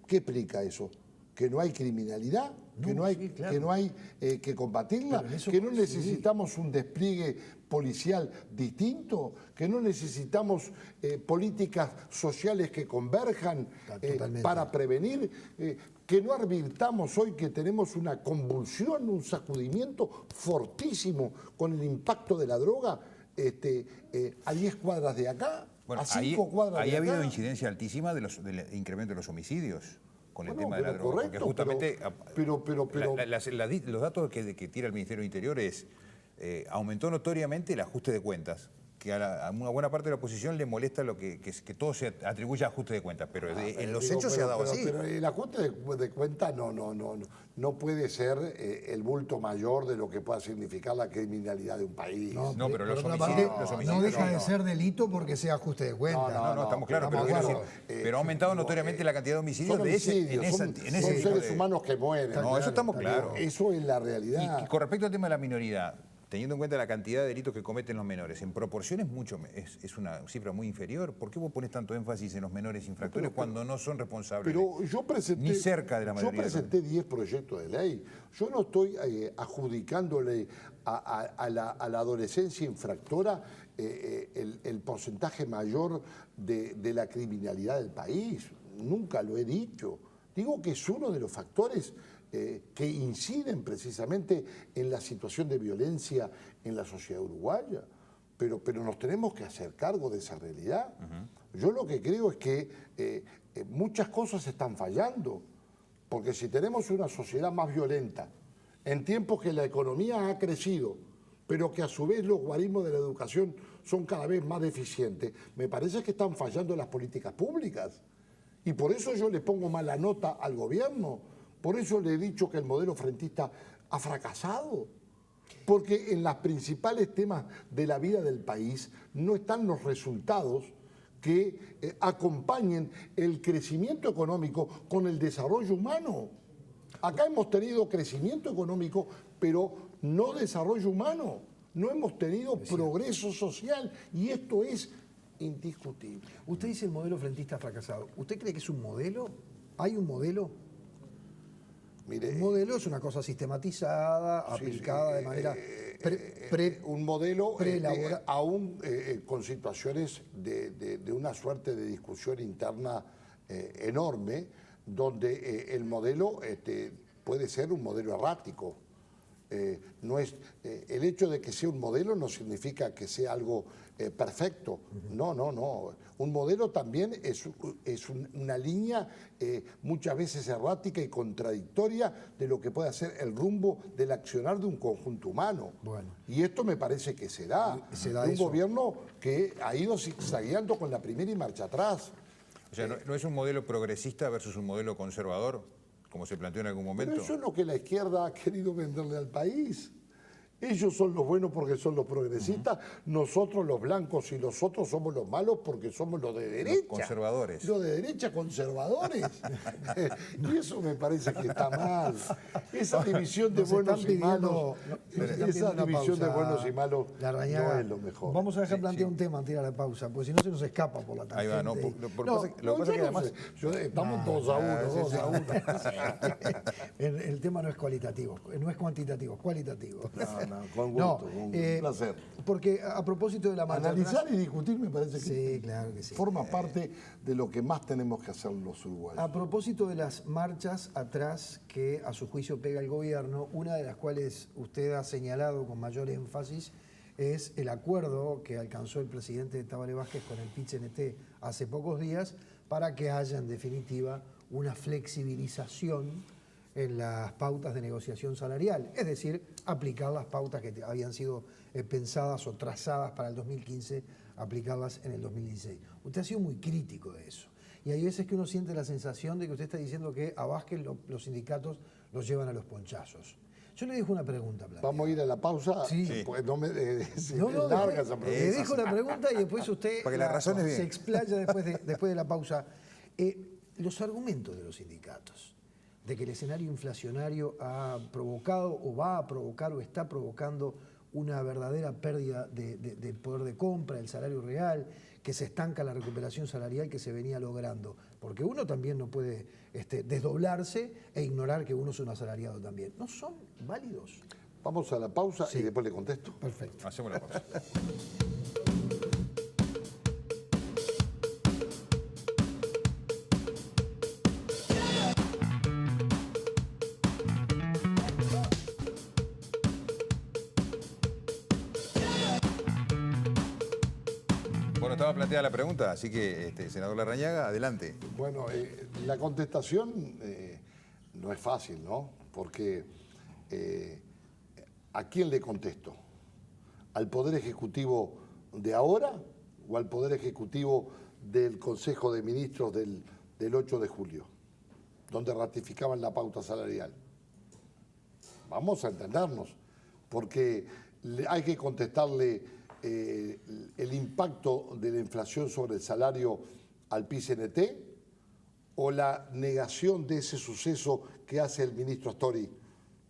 [SPEAKER 3] ¿Qué explica eso? ¿Que no hay criminalidad? ¿Que no hay,
[SPEAKER 2] sí, claro.
[SPEAKER 3] que, no hay que combatirla?
[SPEAKER 2] Pero en eso
[SPEAKER 3] ¿Que no
[SPEAKER 2] sí.
[SPEAKER 3] necesitamos un despliegue policial distinto? ¿Que no necesitamos políticas sociales que converjan para prevenir? ¿Que no advirtamos hoy que tenemos una convulsión, un sacudimiento fortísimo con el impacto de la droga a 10 cuadras de acá?
[SPEAKER 1] Bueno,
[SPEAKER 3] a 5 cuadras
[SPEAKER 1] ahí
[SPEAKER 3] de
[SPEAKER 1] ha
[SPEAKER 3] acá.
[SPEAKER 1] habido incidencia altísima del incremento de los homicidios con el tema de la
[SPEAKER 3] pero
[SPEAKER 1] droga.
[SPEAKER 3] correcto,
[SPEAKER 1] porque justamente
[SPEAKER 3] pero-
[SPEAKER 1] los datos que tira el Ministerio del Interior es aumentó notoriamente el ajuste de cuentas, que a una buena parte de la oposición le molesta que todo se atribuya a ajuste de cuentas, pero en los hechos se ha dado así.
[SPEAKER 3] Pero el ajuste de cuentas no puede ser el bulto mayor de lo que pueda significar la criminalidad de un país.
[SPEAKER 1] No, pero los
[SPEAKER 2] por otra
[SPEAKER 1] homicidios...
[SPEAKER 2] parte, no deja de ser delito porque sea ajuste de cuentas.
[SPEAKER 1] No, estamos claros, pero,
[SPEAKER 3] estamos
[SPEAKER 1] quiero
[SPEAKER 3] claros.
[SPEAKER 1] decir, pero ha aumentado notoriamente la cantidad de homicidios
[SPEAKER 3] Son
[SPEAKER 1] de
[SPEAKER 3] homicidios,
[SPEAKER 1] en
[SPEAKER 3] son
[SPEAKER 1] ese tipo
[SPEAKER 3] seres
[SPEAKER 1] de...
[SPEAKER 3] humanos que mueren.
[SPEAKER 1] No, eso estamos claros.
[SPEAKER 3] Eso es la realidad.
[SPEAKER 1] Y con respecto al tema de la minoridad, teniendo en cuenta la cantidad de delitos que cometen los menores, en proporción es una cifra muy inferior. ¿Por qué vos pones tanto énfasis en los menores infractores cuando no son responsables
[SPEAKER 3] Pero yo presenté,
[SPEAKER 1] ni cerca de la mayoría?
[SPEAKER 3] Yo presenté 10 proyectos de ley. Yo no estoy adjudicándole a la adolescencia infractora el porcentaje mayor de la criminalidad del país. Nunca lo he dicho. Digo que es uno de los factores que inciden precisamente en la situación de violencia en la sociedad uruguaya. Pero nos tenemos que hacer cargo de esa realidad. Yo lo que creo es que muchas cosas están fallando, porque si tenemos una sociedad más violenta, en tiempos que la economía ha crecido, pero que a su vez los guarismos de la educación son cada vez más deficientes, me parece que están fallando las políticas públicas. Y por eso yo le pongo mala nota al gobierno. Por eso le he dicho que el modelo frentista ha fracasado. Porque en los principales temas de la vida del país no están los resultados que acompañen el crecimiento económico con el desarrollo humano. Acá hemos tenido crecimiento económico, pero no desarrollo humano. No hemos tenido progreso social y esto es indiscutible.
[SPEAKER 2] Usted dice el modelo frentista fracasado. ¿Usted cree que es un modelo? ¿Hay un modelo?
[SPEAKER 3] Mire,
[SPEAKER 2] Un modelo es una cosa sistematizada, aplicada de manera
[SPEAKER 3] un modelo
[SPEAKER 2] preelaborada.
[SPEAKER 3] aún con situaciones de una suerte de discusión interna enorme, donde el modelo puede ser un modelo errático. El hecho de que sea un modelo no significa que sea algo perfecto. No. Un modelo también es una línea muchas veces errática y contradictoria de lo que puede ser el rumbo del accionar de un conjunto humano.
[SPEAKER 2] Bueno.
[SPEAKER 3] Y esto me parece que se da. Un gobierno que ha ido zigzagueando con la primera y marcha atrás.
[SPEAKER 1] O sea, no es un modelo progresista versus un modelo conservador, como se planteó en algún momento.
[SPEAKER 3] Pero eso es lo que la izquierda ha querido venderle al país. Ellos son los buenos porque son los progresistas, nosotros los blancos y los otros somos los malos porque somos los de derecha.
[SPEAKER 1] Los conservadores.
[SPEAKER 3] Los de derecha conservadores. Y eso me parece que está mal. Esa división de buenos y malos, esa división de buenos y malos no es lo mejor.
[SPEAKER 2] Vamos a dejar plantear un tema antes de ir a la pausa, porque si no se nos escapa por la tangente.
[SPEAKER 1] Ahí va, ¿no? Lo que pasa es que además...
[SPEAKER 3] Estamos 2-1, 2-1.
[SPEAKER 2] El tema no es cualitativo, no es cuantitativo, es cualitativo.
[SPEAKER 3] no, con
[SPEAKER 2] No,
[SPEAKER 3] gusto, con un placer.
[SPEAKER 2] Porque a propósito de la marcha
[SPEAKER 3] Analizar
[SPEAKER 2] atrás,
[SPEAKER 3] y discutir me parece que
[SPEAKER 2] sí, claro que sí.
[SPEAKER 3] forma parte de lo que más tenemos que hacer los uruguayos.
[SPEAKER 2] A propósito de las marchas atrás que a su juicio pega el gobierno, una de las cuales usted ha señalado con mayor énfasis es el acuerdo que alcanzó el presidente Tabaré Vázquez con el PIT-CNT hace pocos días para que haya en definitiva una flexibilización en las pautas de negociación salarial, es decir, aplicar las pautas que habían sido pensadas o trazadas para el 2015, aplicarlas en el 2016. Usted ha sido muy crítico de eso. Y hay veces que uno siente la sensación de que usted está diciendo que a Vázquez los sindicatos los llevan a los ponchazos. Yo le dejo una pregunta, planteada.
[SPEAKER 3] Vamos a ir a la pausa,
[SPEAKER 2] Sí.
[SPEAKER 3] pues no me
[SPEAKER 2] No,
[SPEAKER 3] larga esa
[SPEAKER 2] le
[SPEAKER 3] pregunta.
[SPEAKER 2] dejo la pregunta y después usted
[SPEAKER 1] Para que la razones bien.
[SPEAKER 2] se explaya después de la pausa. Los argumentos de los sindicatos de que el escenario inflacionario ha provocado o va a provocar o está provocando una verdadera pérdida de poder de compra, del salario real, que se estanca la recuperación salarial que se venía logrando. Porque uno también no puede desdoblarse e ignorar que uno es un asalariado también. ¿No son válidos?
[SPEAKER 3] Vamos a la pausa y después le contesto.
[SPEAKER 2] Perfecto.
[SPEAKER 1] Hacemos la pausa. Bueno, estaba planteada la pregunta, así que, senador Larrañaga, adelante.
[SPEAKER 3] Bueno, la contestación no es fácil, ¿no? Porque ¿a quién le contesto? ¿Al Poder Ejecutivo de ahora o al Poder Ejecutivo del Consejo de Ministros del 8 de julio, donde ratificaban la pauta salarial? Vamos a entendernos, porque hay que contestarle el impacto de la inflación sobre el salario al PIT-CNT o la negación de ese suceso que hace el ministro Astori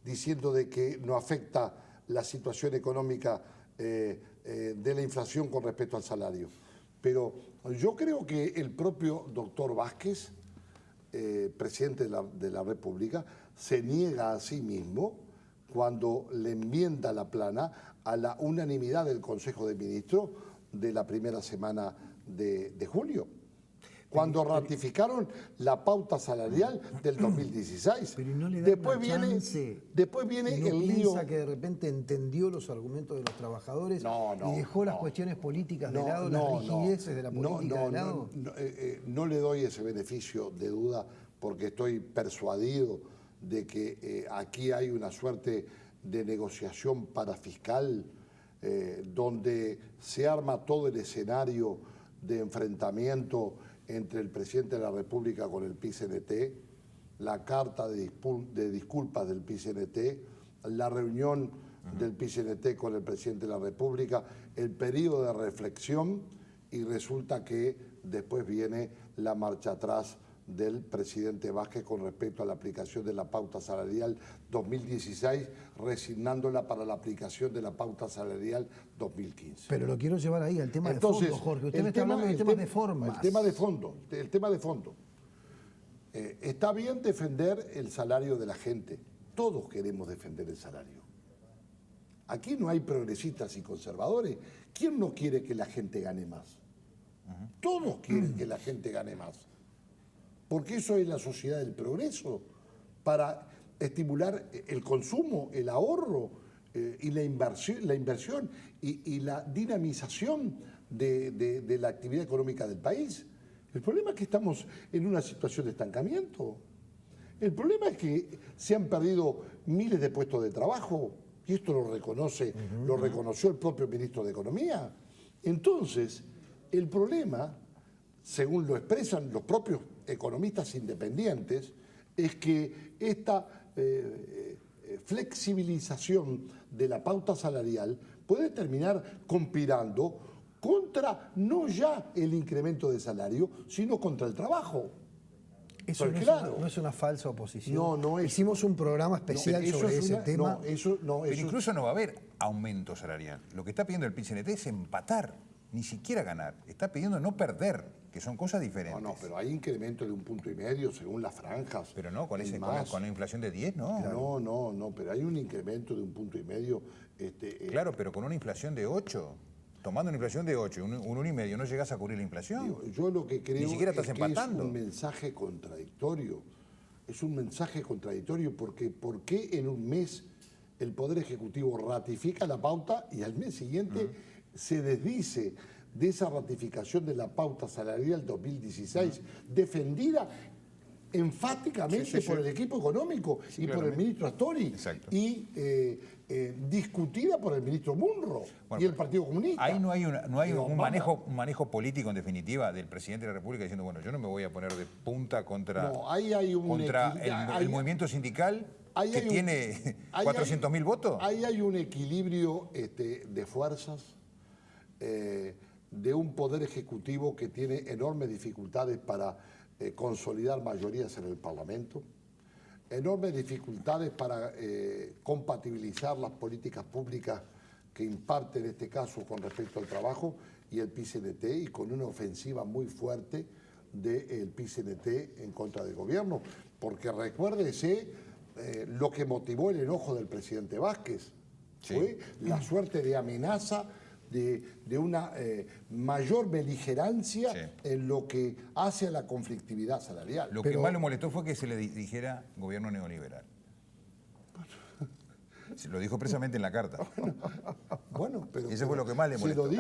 [SPEAKER 3] diciendo de que no afecta la situación económica de la inflación con respecto al salario. Pero yo creo que el propio doctor Vázquez, presidente de la República, se niega a sí mismo cuando le enmienda la plana a la unanimidad del Consejo de Ministros de la primera semana de julio, cuando ratificaron la pauta salarial del 2016.
[SPEAKER 2] Pero no le da
[SPEAKER 3] después
[SPEAKER 2] una
[SPEAKER 3] viene,
[SPEAKER 2] chance.
[SPEAKER 3] después viene
[SPEAKER 2] ¿No
[SPEAKER 3] el lío.
[SPEAKER 2] piensa que de repente entendió los argumentos de los trabajadores y dejó las cuestiones políticas de lado, las rigideces de la política de lado?
[SPEAKER 3] No le doy ese beneficio de duda porque estoy persuadido de que aquí hay una suerte de negociación parafiscal donde se arma todo el escenario de enfrentamiento entre el presidente de la República con el PIT-CNT, la carta de disculpas del PIT-CNT, la reunión del PIT-CNT con el presidente de la República, el periodo de reflexión, y resulta que después viene la marcha atrás del presidente Vázquez con respecto a la aplicación de la pauta salarial 2016, resignándola para la aplicación de la pauta salarial 2015.
[SPEAKER 2] Pero lo quiero llevar ahí, al tema de fondo, Jorge. Usted me está hablando de temas de formas.
[SPEAKER 3] El tema de fondo. Está bien defender el salario de la gente. Todos queremos defender el salario. Aquí no hay progresistas y conservadores. ¿Quién no quiere que la gente gane más? Todos quieren que la gente gane más. Porque eso es la sociedad del progreso, para estimular el consumo, el ahorro y la inversión y la dinamización de la actividad económica del país. El problema es que estamos en una situación de estancamiento. El problema es que se han perdido miles de puestos de trabajo, y esto lo reconoció el propio ministro de Economía. Entonces, el problema, según lo expresan los propios economistas independientes, es que esta flexibilización de la pauta salarial puede terminar conspirando contra no ya el incremento de salario, sino contra el trabajo.
[SPEAKER 2] Eso no es una falsa oposición.
[SPEAKER 3] No es.
[SPEAKER 2] Hicimos un programa especial sobre ese tema.
[SPEAKER 1] Pero incluso no va a haber aumento salarial. Lo que está pidiendo el PIT-CNT es empatar ni siquiera ganar, está pidiendo no perder, que son cosas diferentes.
[SPEAKER 3] No, pero hay incremento de 1,5 puntos según las franjas.
[SPEAKER 1] Pero no, con, con la inflación de 10, ¿no?
[SPEAKER 3] No, pero hay un incremento de 1,5 puntos.
[SPEAKER 1] Claro, pero con una inflación de 8, tomando una inflación de 8, un 1,5, ¿no llegas a cubrir la inflación?
[SPEAKER 3] Digo, yo lo que creo
[SPEAKER 1] ni siquiera estás
[SPEAKER 3] es
[SPEAKER 1] empatando.
[SPEAKER 3] Que es un mensaje contradictorio. Es un mensaje contradictorio porque ¿por qué en un mes el Poder Ejecutivo ratifica la pauta y al mes siguiente se desdice de esa ratificación de la pauta salarial 2016, defendida enfáticamente por el equipo económico y por el ministro Astori?
[SPEAKER 1] Exacto.
[SPEAKER 3] Y discutida por el ministro Munro y el Partido Comunista.
[SPEAKER 1] Ahí no hay, un manejo político, en definitiva, del presidente de la República diciendo, bueno, yo no me voy a poner de punta contra,
[SPEAKER 3] ahí hay
[SPEAKER 1] el movimiento sindical que tiene 400.000 votos.
[SPEAKER 3] Ahí hay un equilibrio de fuerzas, de un poder ejecutivo que tiene enormes dificultades para consolidar mayorías en el Parlamento, enormes dificultades para compatibilizar las políticas públicas que imparte en este caso con respecto al trabajo y el PIT-CNT, y con una ofensiva muy fuerte del PIT-CNT en contra del gobierno. Porque recuérdese lo que motivó el enojo del presidente Vázquez, fue la suerte de amenaza de una mayor beligerancia en lo que hace a la conflictividad salarial.
[SPEAKER 1] Lo que más le molestó fue que se le dijera gobierno neoliberal. Se lo dijo precisamente en la carta.
[SPEAKER 3] Bueno, pero
[SPEAKER 1] eso fue lo que más le molestó.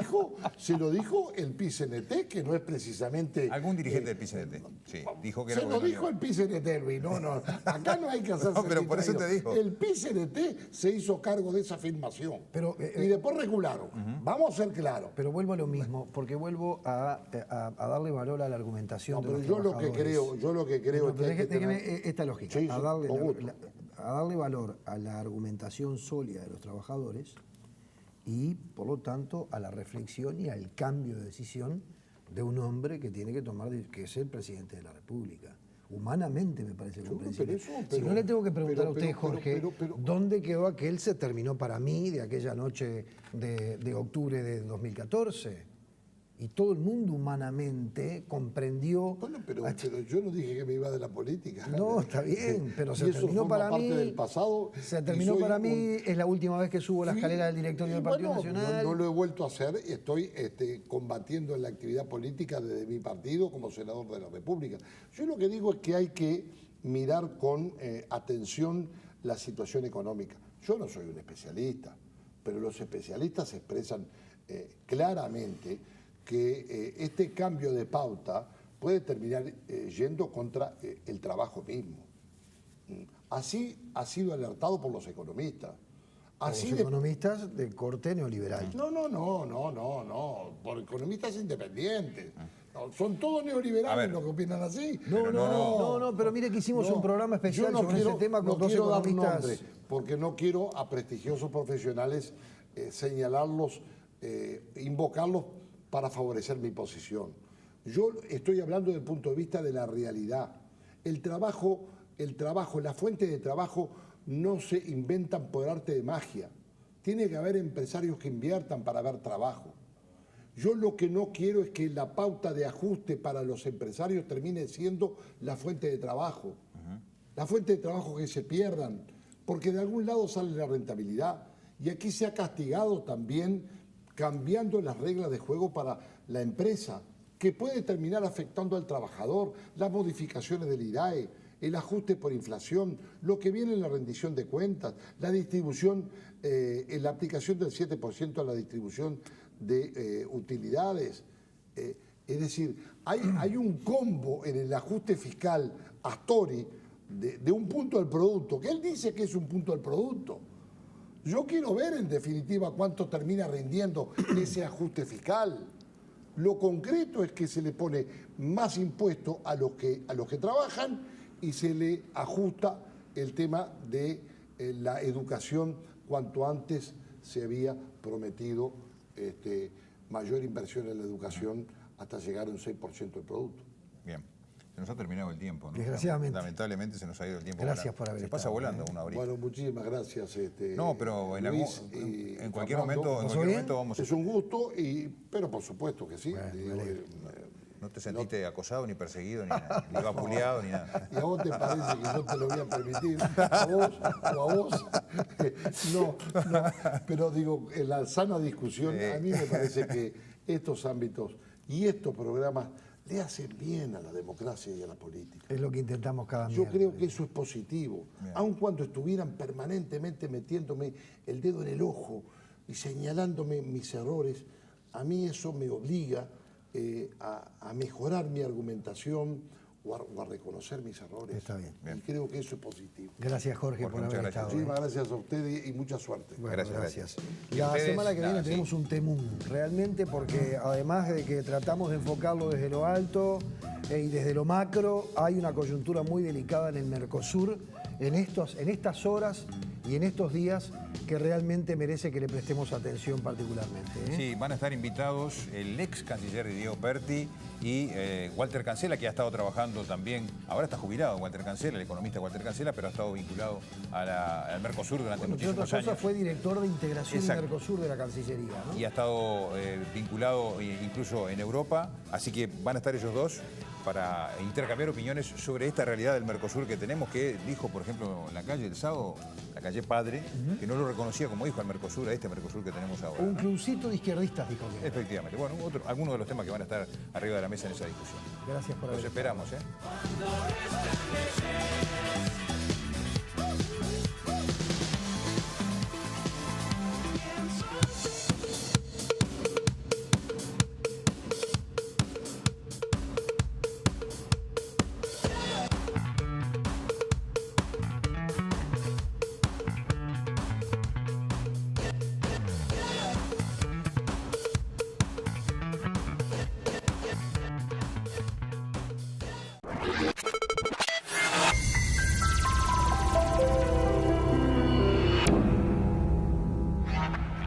[SPEAKER 3] Se lo dijo el PIT-CNT, que no es precisamente...
[SPEAKER 1] Algún dirigente del PIT-CNT, sí, dijo que era...
[SPEAKER 3] Se lo dijo el PIT-CNT, Luis, no, acá no hay que hacerse...
[SPEAKER 1] No, pero por eso te digo.
[SPEAKER 3] El PIT-CNT se hizo cargo de esa afirmación,
[SPEAKER 2] pero,
[SPEAKER 3] y después regularon. Vamos a ser claros.
[SPEAKER 2] Pero vuelvo a lo mismo, porque vuelvo a darle valor a la argumentación de los
[SPEAKER 3] yo lo que creo es que hay que tener...
[SPEAKER 2] esta lógica,
[SPEAKER 3] Sí,
[SPEAKER 2] a darle valor a la argumentación sólida de los trabajadores y, por lo tanto, a la reflexión y al cambio de decisión de un hombre que tiene que tomar, que es el presidente de la República. Humanamente me parece comprensible. Si no le tengo que preguntar a usted, Jorge, ¿dónde quedó aquel se terminó para mí de aquella noche de octubre de 2014? Y todo el mundo humanamente comprendió...
[SPEAKER 3] Bueno, pero yo no dije que me iba de la política.
[SPEAKER 2] No, está bien, pero se terminó para mí...
[SPEAKER 3] del pasado.
[SPEAKER 2] Se terminó para mí, es la última vez que subo la escalera del directorio del Partido Nacional.
[SPEAKER 3] No lo he vuelto a hacer y estoy combatiendo en la actividad política desde mi partido como senador de la República. Yo lo que digo es que hay que mirar con atención la situación económica. Yo no soy un especialista, pero los especialistas expresan claramente que este cambio de pauta puede terminar yendo contra el trabajo mismo. Así ha sido alertado por los economistas.
[SPEAKER 2] Los economistas de corte neoliberal.
[SPEAKER 3] No, por economistas independientes. No, son todos neoliberales los que opinan así.
[SPEAKER 2] No, pero mire que hicimos un programa especial sobre ese tema con dos economistas.
[SPEAKER 3] Nombres, porque no quiero a prestigiosos profesionales señalarlos, invocarlos para favorecer mi posición. Yo estoy hablando desde el punto de vista de la realidad. El trabajo, las fuentes de trabajo no se inventan por arte de magia. Tiene que haber empresarios que inviertan para haber trabajo. Yo lo que no quiero es que la pauta de ajuste para los empresarios termine siendo la fuente de trabajo. La fuente de trabajo que se pierdan, porque de algún lado sale la rentabilidad. Y aquí se ha castigado también cambiando las reglas de juego para la empresa, que puede terminar afectando al trabajador, las modificaciones del IRAE, el ajuste por inflación, lo que viene en la rendición de cuentas, la distribución, la aplicación del 7% a la distribución de utilidades. Es decir, hay un combo en el ajuste fiscal Astori de un punto del producto, que él dice que es un punto del producto. Yo quiero ver, en definitiva, cuánto termina rindiendo ese ajuste fiscal. Lo concreto es que se le pone más impuesto a los que trabajan y se le ajusta el tema de la educación cuanto antes se había prometido mayor inversión en la educación hasta llegar a un 6% del producto.
[SPEAKER 1] Bien. Se nos ha terminado el tiempo, ¿no?
[SPEAKER 2] Desgraciadamente.
[SPEAKER 1] Lamentablemente se nos ha ido el tiempo.
[SPEAKER 2] Gracias por haber
[SPEAKER 1] Se pasa
[SPEAKER 2] estado,
[SPEAKER 1] volando una horita.
[SPEAKER 3] Bueno, muchísimas gracias.
[SPEAKER 1] No, pero
[SPEAKER 3] Luis y
[SPEAKER 1] en cualquier
[SPEAKER 3] Fernando.
[SPEAKER 1] momento vamos a...
[SPEAKER 3] Es un gusto, pero por supuesto que sí.
[SPEAKER 2] Bueno,
[SPEAKER 3] Digo,
[SPEAKER 2] vale.
[SPEAKER 1] No te sentiste acosado, ni perseguido, ni vapuleado, ni nada.
[SPEAKER 3] ¿Y a vos te parece que yo te lo voy a permitir? ¿A vos o a vos? No, pero digo, en la sana discusión, a mí me parece que estos ámbitos y estos programas le hacen bien a la democracia y a la política.
[SPEAKER 2] Es lo que intentamos cada
[SPEAKER 3] Yo
[SPEAKER 2] miércoles.
[SPEAKER 3] creo que eso es positivo, aun cuando estuvieran permanentemente metiéndome el dedo en el ojo y señalándome mis errores, a mí eso me obliga a mejorar mi argumentación o a reconocer mis errores.
[SPEAKER 2] Está bien.
[SPEAKER 3] Y creo que eso es positivo.
[SPEAKER 2] Gracias, Jorge,
[SPEAKER 1] Jorge,
[SPEAKER 2] por
[SPEAKER 1] muchas
[SPEAKER 2] haber
[SPEAKER 1] gracias.
[SPEAKER 2] estado.
[SPEAKER 3] Muchísimas gracias a ustedes y mucha suerte.
[SPEAKER 2] Bueno,
[SPEAKER 1] Gracias. Y
[SPEAKER 2] La
[SPEAKER 1] ustedes,
[SPEAKER 2] semana que viene
[SPEAKER 1] nada,
[SPEAKER 2] tenemos un temún, realmente, porque además de que tratamos de enfocarlo desde lo alto y desde lo macro, hay una coyuntura muy delicada en el Mercosur en estas horas y en estos días que realmente merece que le prestemos atención particularmente.
[SPEAKER 1] Sí, van a estar invitados el ex canciller Diego Perti y Walter Cancela, que ha estado trabajando también, ahora está jubilado Walter Cancela, el economista Walter Cancela, pero ha estado vinculado al Mercosur durante
[SPEAKER 2] Entre
[SPEAKER 1] muchísimos
[SPEAKER 2] otras cosas
[SPEAKER 1] años.
[SPEAKER 2] fue director de integración
[SPEAKER 1] Exacto.
[SPEAKER 2] Mercosur de la Cancillería, ¿no?
[SPEAKER 1] Y ha estado vinculado incluso en Europa, así que van a estar ellos dos para intercambiar opiniones sobre esta realidad del Mercosur que tenemos, que dijo, por ejemplo, en la calle el sábado, la calle Padre, que no lo reconocía como hijo al Mercosur, a este Mercosur que tenemos ahora.
[SPEAKER 2] Un clubcito de izquierdistas, dijo que.
[SPEAKER 1] Efectivamente. Bueno, algunos de los temas que van a estar arriba de la mesa en esa discusión.
[SPEAKER 2] Gracias por haber
[SPEAKER 1] Los
[SPEAKER 2] estado.
[SPEAKER 1] esperamos, ¿eh?